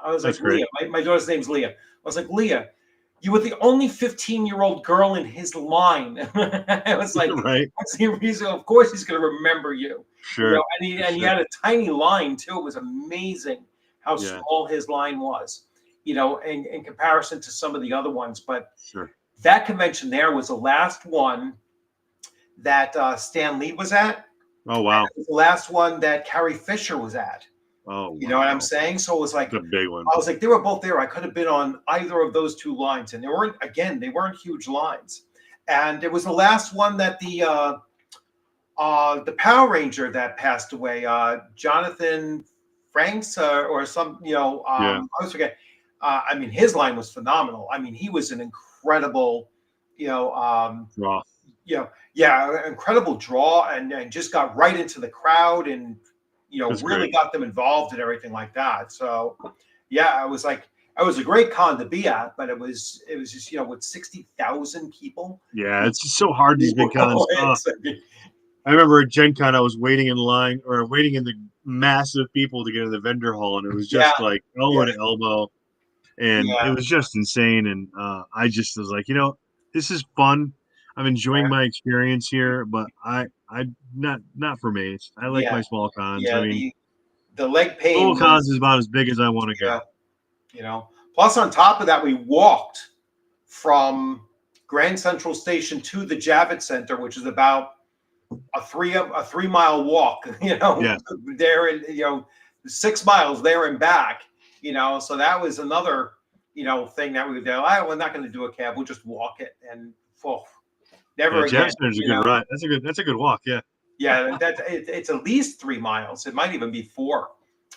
That's great. Leah. My daughter's name's Leah. I was like, Leah, you were the only 15-year-old girl in his line. I was like, Right. what's the reason? Of course he's going to remember you. Sure. For And he sure. had a tiny line too. It was amazing how Yeah. small his line was, in comparison to some of the other ones. But Sure. that convention there was the last one that Stan Lee was at. Oh wow. It was the last one that Carrie Fisher was at. Oh, You know what I'm saying? So it was like, it's a big one. I was like, they were both there. I could have been on either of those two lines, and they weren't huge lines. And it was the last one that the Power Ranger that passed away, Jonathan Franks, or some, Yeah. I was forget. I mean, his line was phenomenal. I mean, he was an incredible, you know, Raw. yeah, incredible draw, and just got right into the crowd, and That's really great. got them involved and everything like that. So, yeah, it was a great con to be at, but it was just with 60,000 people. Yeah, it's just so hard, these big cons. It's, I remember at Gen Con, I was waiting in line or waiting in the massive people to get in the vendor hall, and it was yeah, just like elbow yeah, to elbow, and it yeah, was just insane. And I just was like, this is fun. I'm enjoying right, my experience here, but I not for me. I like yeah, my small cons. I yeah. mean, The leg pain little cons was, is about as big as I want to yeah, go. Plus, on top of that, we walked from Grand Central Station to the Javits Center, which is about a 3 mile walk. Yeah, There, and 6 miles there and back. So that was another thing that we did. We're not going to do a cab. We'll just walk it, and oh, yeah. never again. Jefferson's a good ride. That's a good walk. Yeah. Yeah, it's at least 3 miles. It might even be four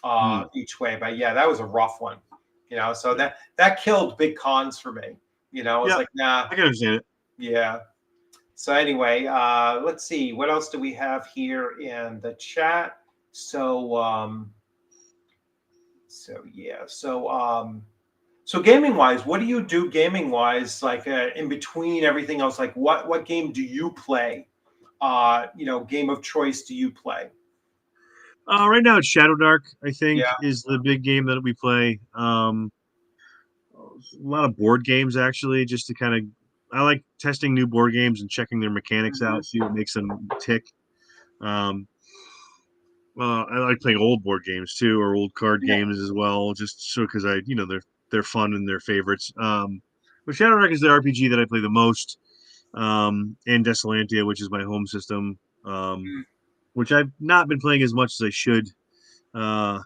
Mm, each way. But yeah, that was a rough one. So yeah. that killed big cons for me. It's Yeah. like, nah, I can understand it. yeah. So anyway, let's see. What else do we have here in the chat? So so gaming wise, what do you do gaming wise? Like in between everything else, like what game do you play? Game of choice do you play? Right now it's Shadow Dark, I think, Yeah. is the big game that we play. A lot of board games actually, just to kind of I like testing new board games and checking their mechanics Mhm. out, see what makes them tick. Um, I like playing old board games too, or old card Yeah. games as well, just so because they're fun and they're favorites. But Shadow Dark is the RPG that I play the most, and Desolantia, which is my home system, Mm. which I've not been playing as much as I should. Uh,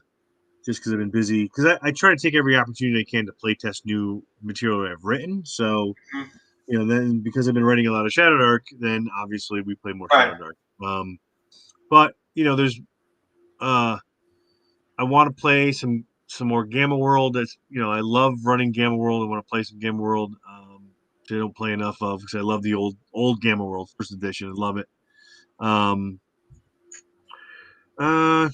just because I've been busy. Because I try to take every opportunity I can to play test new material I've written. So, Mhm. then because I've been writing a lot of Shadow Dark, then obviously we play more Right. Shadow Dark. But there's I want to play some more Gamma World. That's I love running Gamma World. I want to play some Gamma World. Which I don't play enough of because I love the old Gamma World first edition. I love it. Um, uh,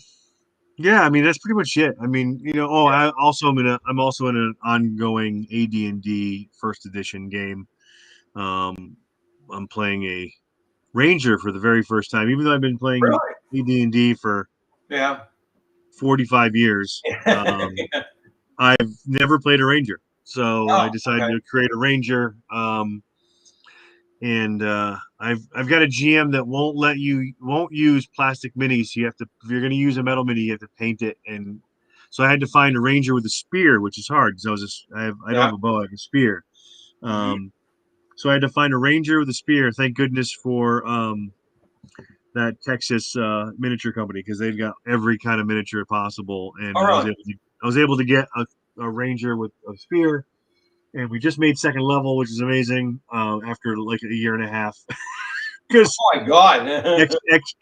Yeah, I mean that's pretty much it. I mean, Yeah. I'm also in an ongoing AD&D first edition game. Um, I'm playing a ranger for the very first time, even though I've been playing Really? AD&D for Yeah. 45 years. I've never played a ranger, so I Oh, decided okay. to create a ranger. And I've got a GM that won't use plastic minis. You have to if you're going to use a metal mini, you have to paint it. And so I had to find a ranger with a spear, which is hard because I don't Yeah. have a bow, I have a spear. Mhm. So I had to find a ranger with a spear. Thank goodness for that Texas miniature company because they've got every kind of miniature possible. And Oh, really? I was able to get a ranger with a spear, and we just made second level, which is amazing. After like a year and a half, because Oh my God.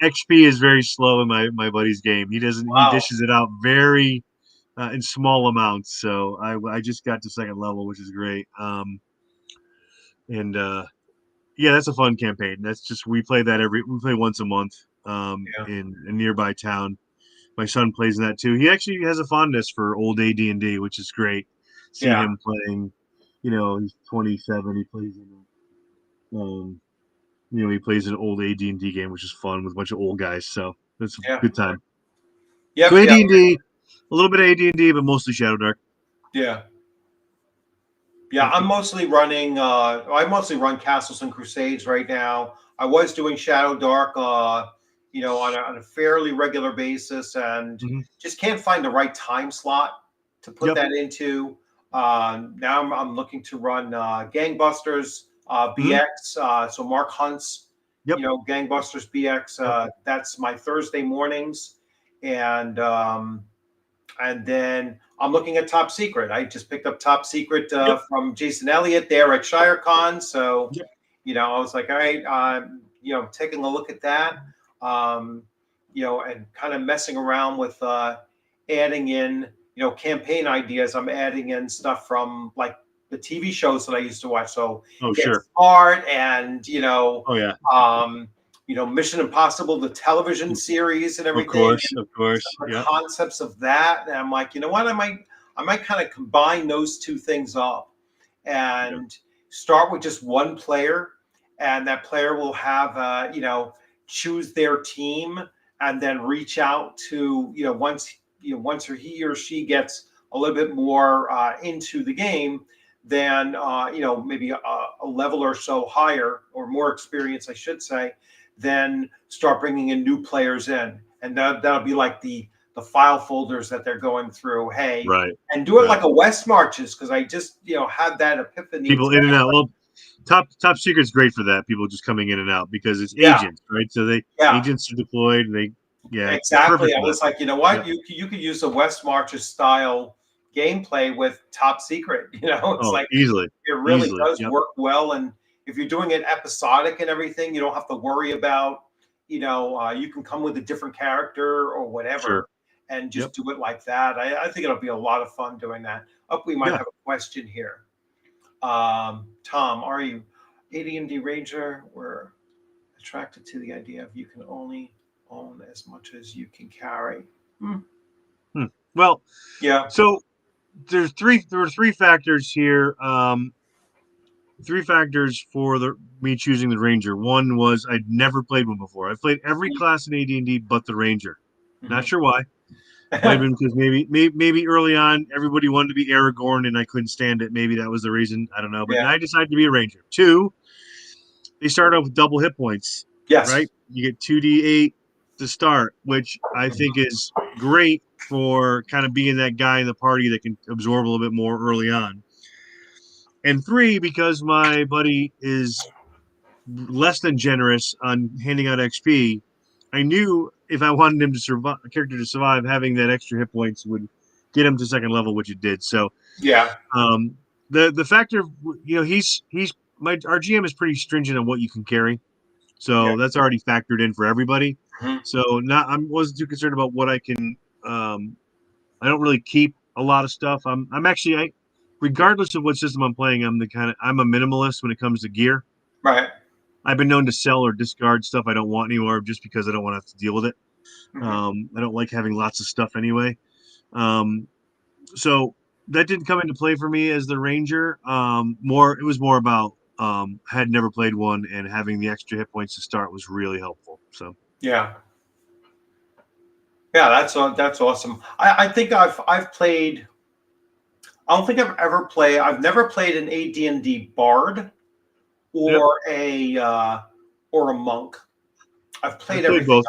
XP is very slow in my buddy's game. He Wow. dishes it out very in small amounts. So I just got to second level, which is great. And Yeah, that's a fun campaign. That's just we play once a month Yeah. in a nearby town. My son plays in that too. He actually has a fondness for old AD&D, which is great. See Yeah. him playing. He's 27. He plays in he plays an old AD&D game, which is fun with a bunch of old guys. So that's a Yeah. good time. So Yep. Yep. AD&D, a little bit of AD&D, but mostly Shadow Dark. Yeah. Yeah. Yep. I mostly run Castles and Crusades right now. I was doing Shadow Dark, on a fairly regular basis, and Hmm. just can't find the right time slot to put Yep. that into. Now I'm looking to run Gangbusters Hmm. BX. So Mark Hunt's, Yep. Gangbusters BX. Yep. That's my Thursday mornings, and And then I'm looking at Top Secret. I just picked up Top Secret Yep. from Jason Elliott there at ShireCon. So, Yep. I was like, all right, taking a look at that, and kind of messing around with adding in, campaign ideas. I'm adding in stuff from like the TV shows that I used to watch. So, Oh, Get sure. Smart and, Oh, yeah. Mission Impossible, the television series and Of everything. course. Of course. The Yeah. concepts of that, and I'm like, you know what, I might kind of combine those two things up and start with just one player, and that player will have choose their team, and then reach out to once he or she gets a little bit more into the game, then maybe a level or so higher or more experience, I should say, then start bringing in new players in, and that'll be like the file folders that they're going through. Hey, Right. and do it Right. like a West Marches, because I just had that epiphany. People in and out. Well, Top Secret's great for that. People just coming in and out because it's Yeah. agents, right? So Yeah. agents are deployed. And it's Exactly. perfect I for was that. like, you know what, Yep. you could use a West Marches style gameplay with Top Secret. It's like easily. it really Easily. does Yep. work well. And if you're doing it episodic and everything, you don't have to worry about, you can come with a different character or whatever. Sure. And just do it like that. I think it'll be a lot of fun doing that. We might have a question here. Tom, are you AD&D Ranger? We're attracted to the idea of you can only own as much as you can carry. Well, Yeah. so there were three factors here. Three factors for me choosing the Ranger. One was I'd never played one before. I've played every class in AD&D but the Ranger. Not sure why. Might have been because maybe early on everybody wanted to be Aragorn and I couldn't stand it. Maybe that was the reason. I don't know. But I decided to be a Ranger. Two, they start off with double hit points. Yes. Right? You get 2d8 to start, which I think is great for kind of being that guy in the party that can absorb a little bit more early on. And three, because my buddy is less than generous on handing out XP, I knew if I wanted him to survive, a character to survive, having that extra hit points would get him to second level, which it did. So, the factor, our GM is pretty stringent on what you can carry, so that's already factored in for everybody. So I wasn't too concerned about what I can. I don't really keep a lot of stuff. I'm actually regardless of what system I'm playing, I'm a minimalist when it comes to gear. Right. I've been known to sell or discard stuff I don't want anymore just because I don't want to have to deal with it. I don't like having lots of stuff anyway. So that didn't come into play for me as the Ranger. It was more about had never played one, and having the extra hit points to start was really helpful. So yeah, that's awesome. I think I've played. I don't think I've never played an AD&D bard or a monk. I've played everything both.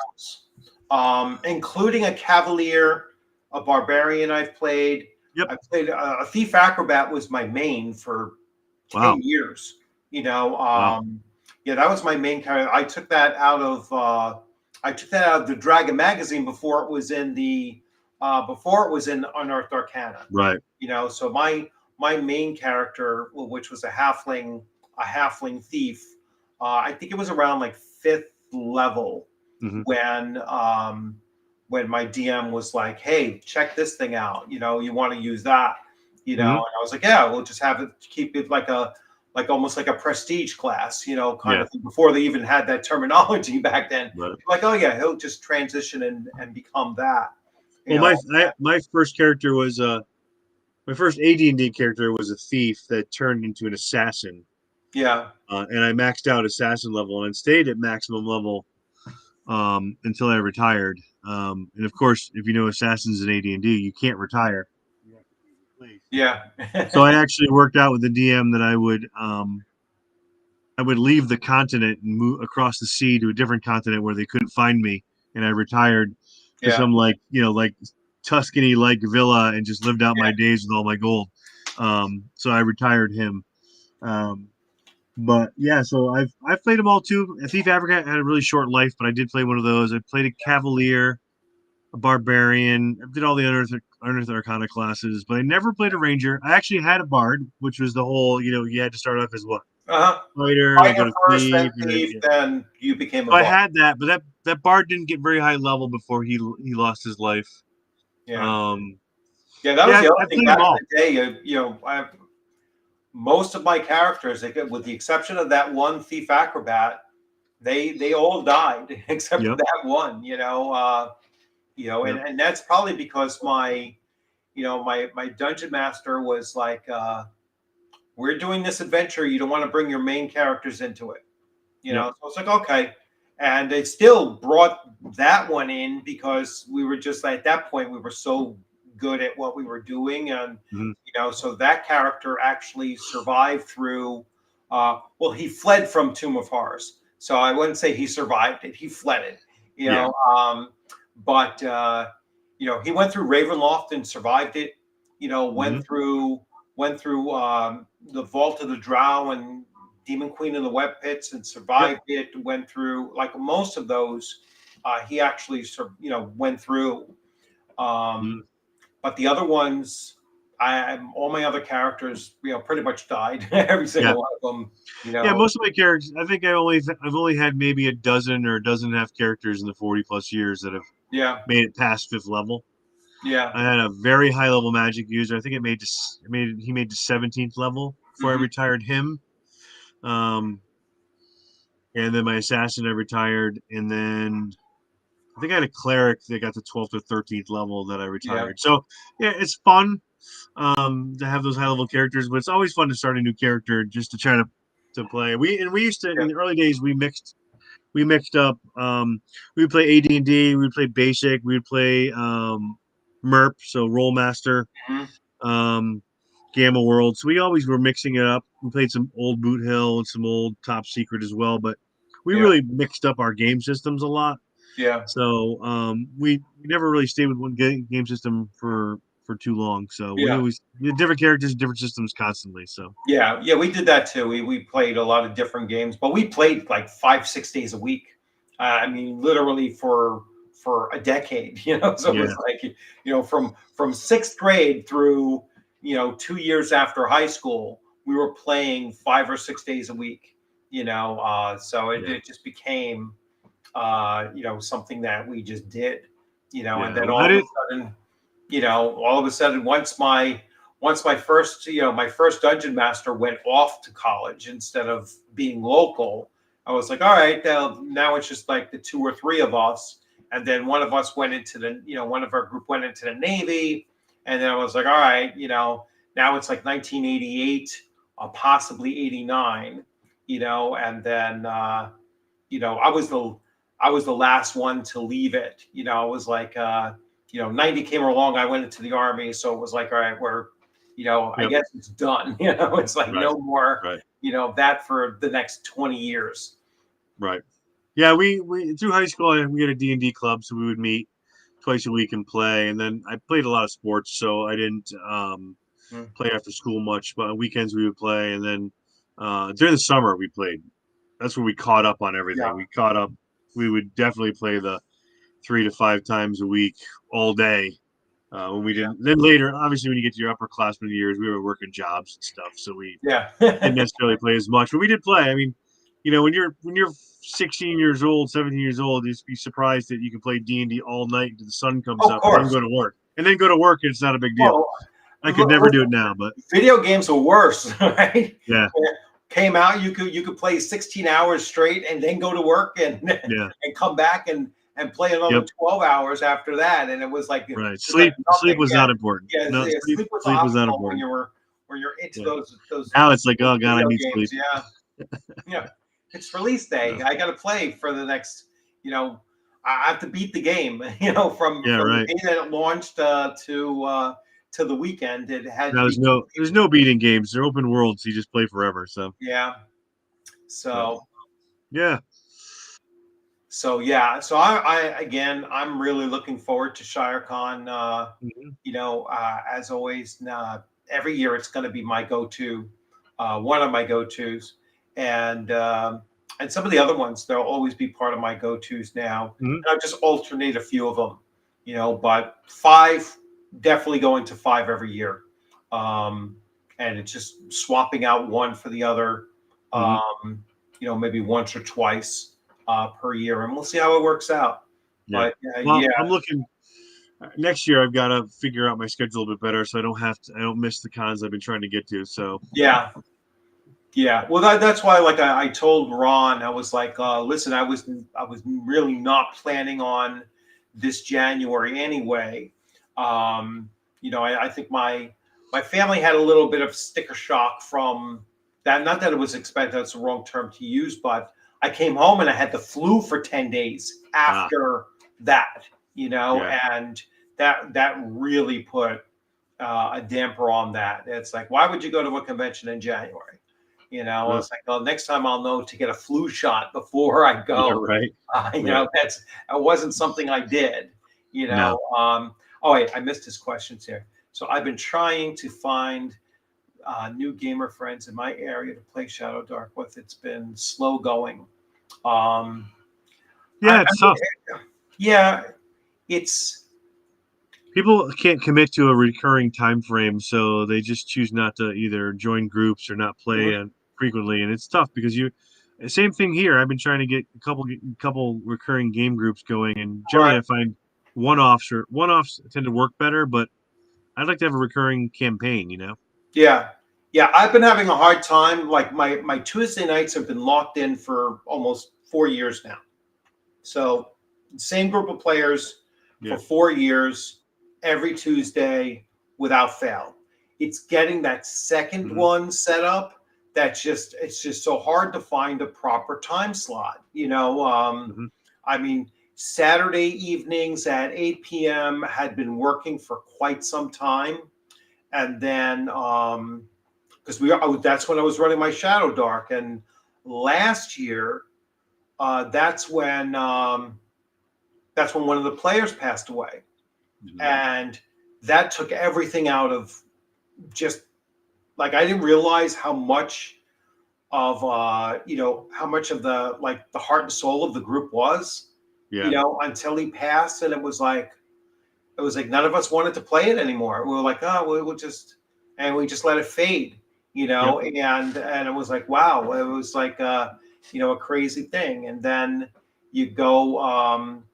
else, including a cavalier, a barbarian. I've played. Yep. I played a thief acrobat was my main for 10 years. That was my main character. I took that out of the Dragon magazine before it was in Unearthed Arcana. Right. So my main character, which was a halfling thief, I think it was around like 5th level when my DM was like, "Hey, check this thing out. You want to use that." And I was like, "Yeah, we'll just keep it like almost like a prestige class, kind of thing, before they even had that terminology back then." Right. Like, oh yeah, he'll just transition and become that. Well, my first character was my first AD&D character was a thief that turned into an assassin. Yeah. And I maxed out assassin level and stayed at maximum level until I retired. And of course, if you know assassins in AD&D, you can't retire. Yeah. So I actually worked out with the DM that I would leave the continent and move across the sea to a different continent where they couldn't find me, and I retired to some like Tuscany-like villa and just lived out my days with all my gold. So I retired him. But yeah, so I've played them all too. Thief Africa had a really short life, but I did play one of those. I played a cavalier, a barbarian. I did all the Unearthed Arcana classes, but I never played a ranger. I actually had a bard, which was the whole, you had to start off as what? Fighter, then go Fighter to first, then thief, and then, thief, then you became a So I bard. had that, but that bard didn't get very high level before he lost his life. Yeah. Um, Yeah, that was the I other thing played them back in all. the day. Most of my characters, with the exception of that one thief acrobat, they all died except for Yep. that one. Yep. And that's probably because my dungeon master was like, we're doing this adventure. You don't want to bring your main characters into it. Yep. So it's like, okay. And it still brought that one in because we were just at that point, we were so good at what we were doing. And, Mm-hmm. so that character actually survived through, well, he fled from Tomb of Horrors. So I wouldn't say he survived it. He fled it, Yeah. But, he went through Ravenloft and survived it, Mm-hmm. went through the Vault of the Drow and Demon Queen in the Web Pits and Yep. survived it. Went through like most of those. He actually, went through. But the other ones, all my other characters, pretty much died. Every single one of them. Yeah, most of my characters. I think I've only had maybe a dozen or a dozen and a half characters in the 40+ years that have made it past 5th level. Yeah. I had a very high level magic user. I think he made to 17th level before I retired him. And then my assassin I retired, and then I think I had a cleric that got to 12th or 13th level that I retired. So yeah, it's fun to have those high level characters, but it's always fun to start a new character just to try to play. We used to in the early days we mixed up. We would play AD&D, we would play basic, we would play MERP, so Rollmaster, Gamma World. So we always were mixing it up. We played some old Boot Hill and some old Top Secret as well, but we really mixed up our game systems a lot. Yeah. So we never really stayed with one game system for too long. So we always did different characters, different systems constantly. So yeah, we did that too. We played a lot of different games, but we played like 5-6 days a week. I mean, literally for a decade. So it was like from 6th grade through 2 years after high school, we were playing 5 or 6 days a week. So it just became something that we just did. And then all of a sudden, once my first dungeon master went off to college instead of being local, I was like, all right, now it's just like the 2 or 3 of us. And then one of us went into one of our group went into the Navy. And then I was like, all right, now it's like 1988, possibly 89, and then, I was the last one to leave it. I was like, 90 came along, I went into the Army. So it was like, all right, we're, I guess it's done. It's like no more, that for the next 20 years. Right. Yeah, we through high school we had a D&D club, so we would meet twice a week and play. And then I played a lot of sports, so I didn't play after school much, but on weekends we would play. And then during the summer we played. That's where we caught up on everything. We caught up. We would definitely play the 3 to 5 times a week all day. When we didn't, then later, obviously, when you get to your upperclassmen years, we were working jobs and stuff, so we didn't necessarily play as much. But we did play. I mean, when you're 16 years old, 17 years old, you'd be surprised that you can play D&D all night until the sun comes up, and then go to work. And it's not a big deal. Well, I could never do it now, but video games are worse, right? Yeah. Came out, you could play 16 hours straight and then go to work and come back and play another 12 hours after that. And it was like sleep was not important. Yeah, no, sleep was not important when you're into those. Now it's like, oh god, I need games. sleep. Yeah, it's release day. I got to play for the next. I have to beat the game. From the day that it launched to the weekend. It had there's no beating games. They're open worlds. So you just play forever. So So yeah. So I'm really looking forward to ShireCon. As always, every year it's going to be my go-to, one of my go-tos, and some of the other ones they'll always be part of my go-tos now. And I'll just alternate a few of them, but 5 definitely going to 5 every year. And it's just swapping out one for the other, maybe once or twice per year, and we'll see how it works out. Yeah. But Well, I'm looking next year. I've got to figure out my schedule a bit better, so I don't miss the cons I've been trying to get to. So yeah. Well, that's why, like I told Ron, I was like, listen, I was really not planning on this January anyway. I think my family had a little bit of sticker shock from that. Not that it was expected; that's the wrong term to use. But I came home and I had the flu for 10 days after that. And that really put a damper on that. It's like, why would you go to a convention in January? I was like, well, next time I'll know to get a flu shot before I go. Yeah, right. That wasn't something I did. No. Oh wait, I missed his questions here. So I've been trying to find new gamer friends in my area to play Shadow Dark with. It's been slow going. It's tough. It's people can't commit to a recurring time frame, so they just choose not to either join groups or not play frequently, and it's tough because same thing here. I've been trying to get a couple recurring game groups going, and generally I find one-offs tend to work better, but I'd like to have a recurring campaign, Yeah, I've been having a hard time. Like my Tuesday nights have been locked in for almost 4 years now. So same group of players for 4 years, every Tuesday without fail. It's getting that second one set up it's just so hard to find a proper time slot. I mean, Saturday evenings at 8 p.m. had been working for quite some time. And then because that's when I was running my Shadow Dark. And last year, that's when one of the players passed away. And that took everything out of just like, I didn't realize how much of the like the heart and soul of the group was, until he passed. And it was like none of us wanted to play it anymore. We were like, oh, we just let it fade, and it was like, wow, it was like a crazy thing. And then you go,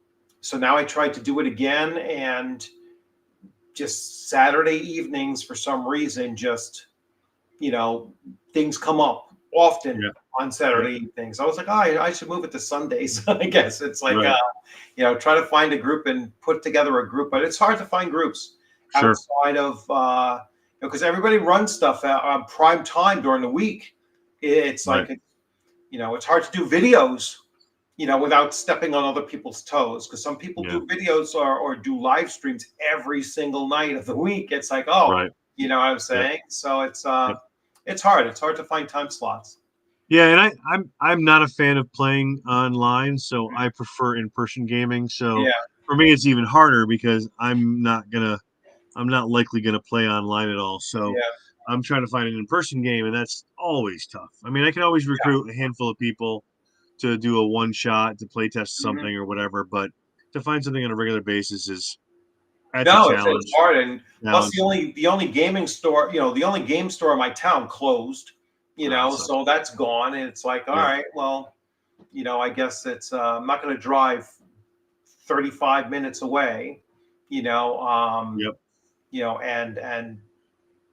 so now I tried to do it again, and just Saturday evenings for some reason, just things come up often on Saturday evenings. I was like, I should move it to Sundays. I guess it's like, try to find a group and put together a group, but it's hard to find groups outside of, because everybody runs stuff on prime time during the week. It's like, it's hard to do videos, without stepping on other people's toes. Because some people do videos or do live streams every single night of the week. It's like, you know what I'm saying? So it's hard. It's hard to find time slots. Yeah, and I'm not a fan of playing online, so I prefer in-person gaming. So for me, it's even harder because I'm not likely gonna play online at all. So I'm trying to find an in-person game, and that's always tough. I mean, I can always recruit a handful of people to do a one shot to play test something or whatever, but to find something on a regular basis is a challenge. It's hard. And plus the only gaming store, the only game store in my town closed, so that's gone. And it's like, all right, well, I guess it's I'm not going to drive 35 minutes away, and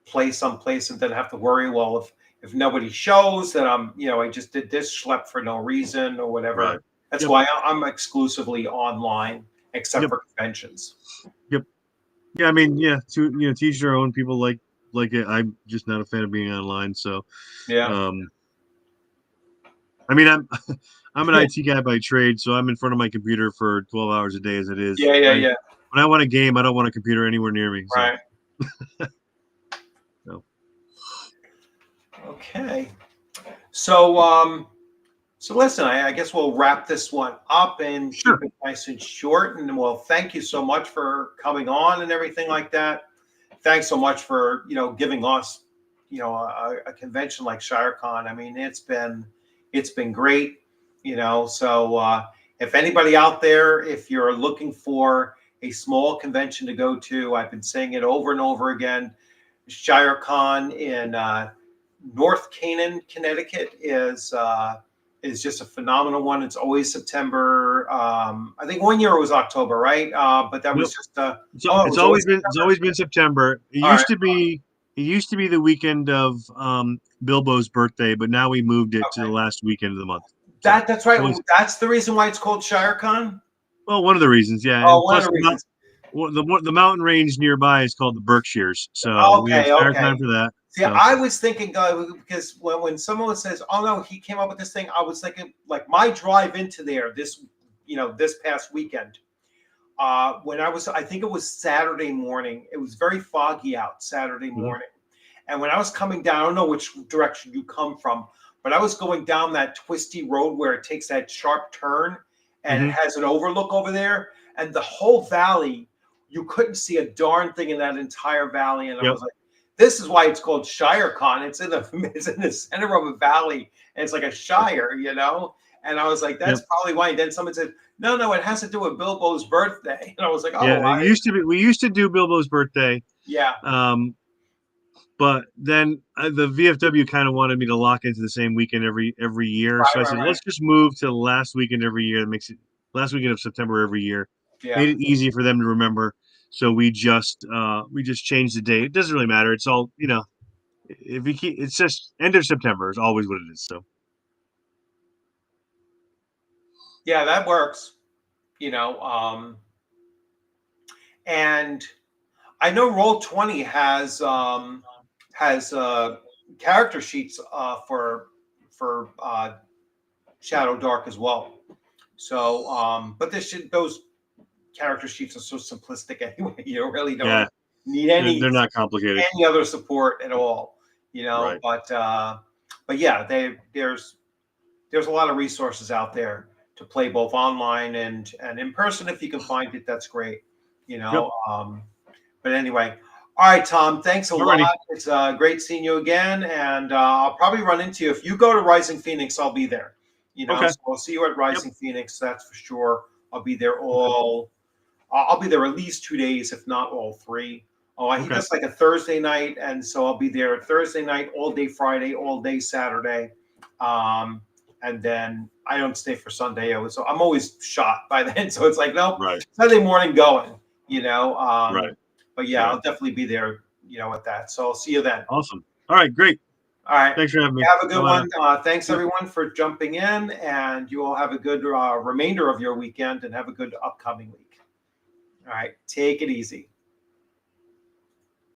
play someplace and then have to worry, well, if nobody shows that I just did this schlep for no reason or whatever. Right. That's why I'm exclusively online, except for conventions. Yeah, I mean, to each their own. People like it. I'm just not a fan of being online. So, I mean, I'm an IT guy by trade, so I'm in front of my computer for 12 hours a day as it is. Yeah. When I want a game, I don't want a computer anywhere near me. So. Right. So. Okay. So listen, I guess we'll wrap this one up and keep it nice and short. And well, thank you so much for coming on and everything like that. Thanks so much for, giving us, a convention like ShireCon. I mean, it's been great, so if anybody out there, if you're looking for a small convention to go to. I've been saying it over and over again. ShireCon in North Canaan, Connecticut is just a phenomenal one. It's always September. I think one year it was October, right? But that was just it it's was always always been September. It All used to be the weekend of Bilbo's birthday, but now we moved it to the last weekend of the month. So, that's right. That's the reason why it's called ShireCon. well, one of the reasons, yeah. Oh, And one of plus the reasons. the mountain range nearby is called the Berkshires, so we have Okay, ShireCon for that. See, so. I was thinking because when someone says, "Oh no, he came up with this thing," I was thinking like my drive into there this past weekend. When I think it was Saturday morning. It was very foggy out Saturday morning, and when I was coming down, I don't know which direction you come from, but I was going down that twisty road where it takes that sharp turn, and it has an overlook over there, and the whole valley. You couldn't see a darn thing in that entire valley, and I was like, "This is why it's called ShireCon. It's in the center of a valley, and it's like a shire, And I was like, "That's probably why." And then someone said, "No, it has to do with Bilbo's birthday." And I was like, "Oh, yeah." We used to do Bilbo's birthday. Yeah. But then the VFW kind of wanted me to lock into the same weekend every year, so I said, "Let's just move to the last weekend every year." That makes it last weekend of September every year. Yeah. Made it easy for them to remember. So we just changed the date. It doesn't really matter. It's all if we keep, it's just end of September is always what it is. So yeah, that works. And I know Roll20 has character sheets for Shadow Dark as well. So, but those character sheets are so simplistic anyway. You really don't need any. They're not complicated. Any other support at all, Right. But yeah, there's a lot of resources out there to play both online and in person. If you can find it, that's great. But anyway, all right, Tom. Thanks a lot. It's great seeing you again, and I'll probably run into you if you go to Rising Phoenix. I'll be there. So I'll see you at Rising Phoenix. That's for sure. I'll be there I'll be there at least 2 days, if not all 3. I think that's like a Thursday night, and so I'll be there Thursday night, all day Friday, all day Saturday, and then I don't stay for Sunday. I'm always shot by then, so it's like Sunday morning going, Right. But yeah, I'll definitely be there, at that. So I'll see you then. Awesome. All right, great. All right. Thanks for having me. Have a good one. Thanks everyone for jumping in, and you all have a good remainder of your weekend, and have a good upcoming week. All right. Take it easy.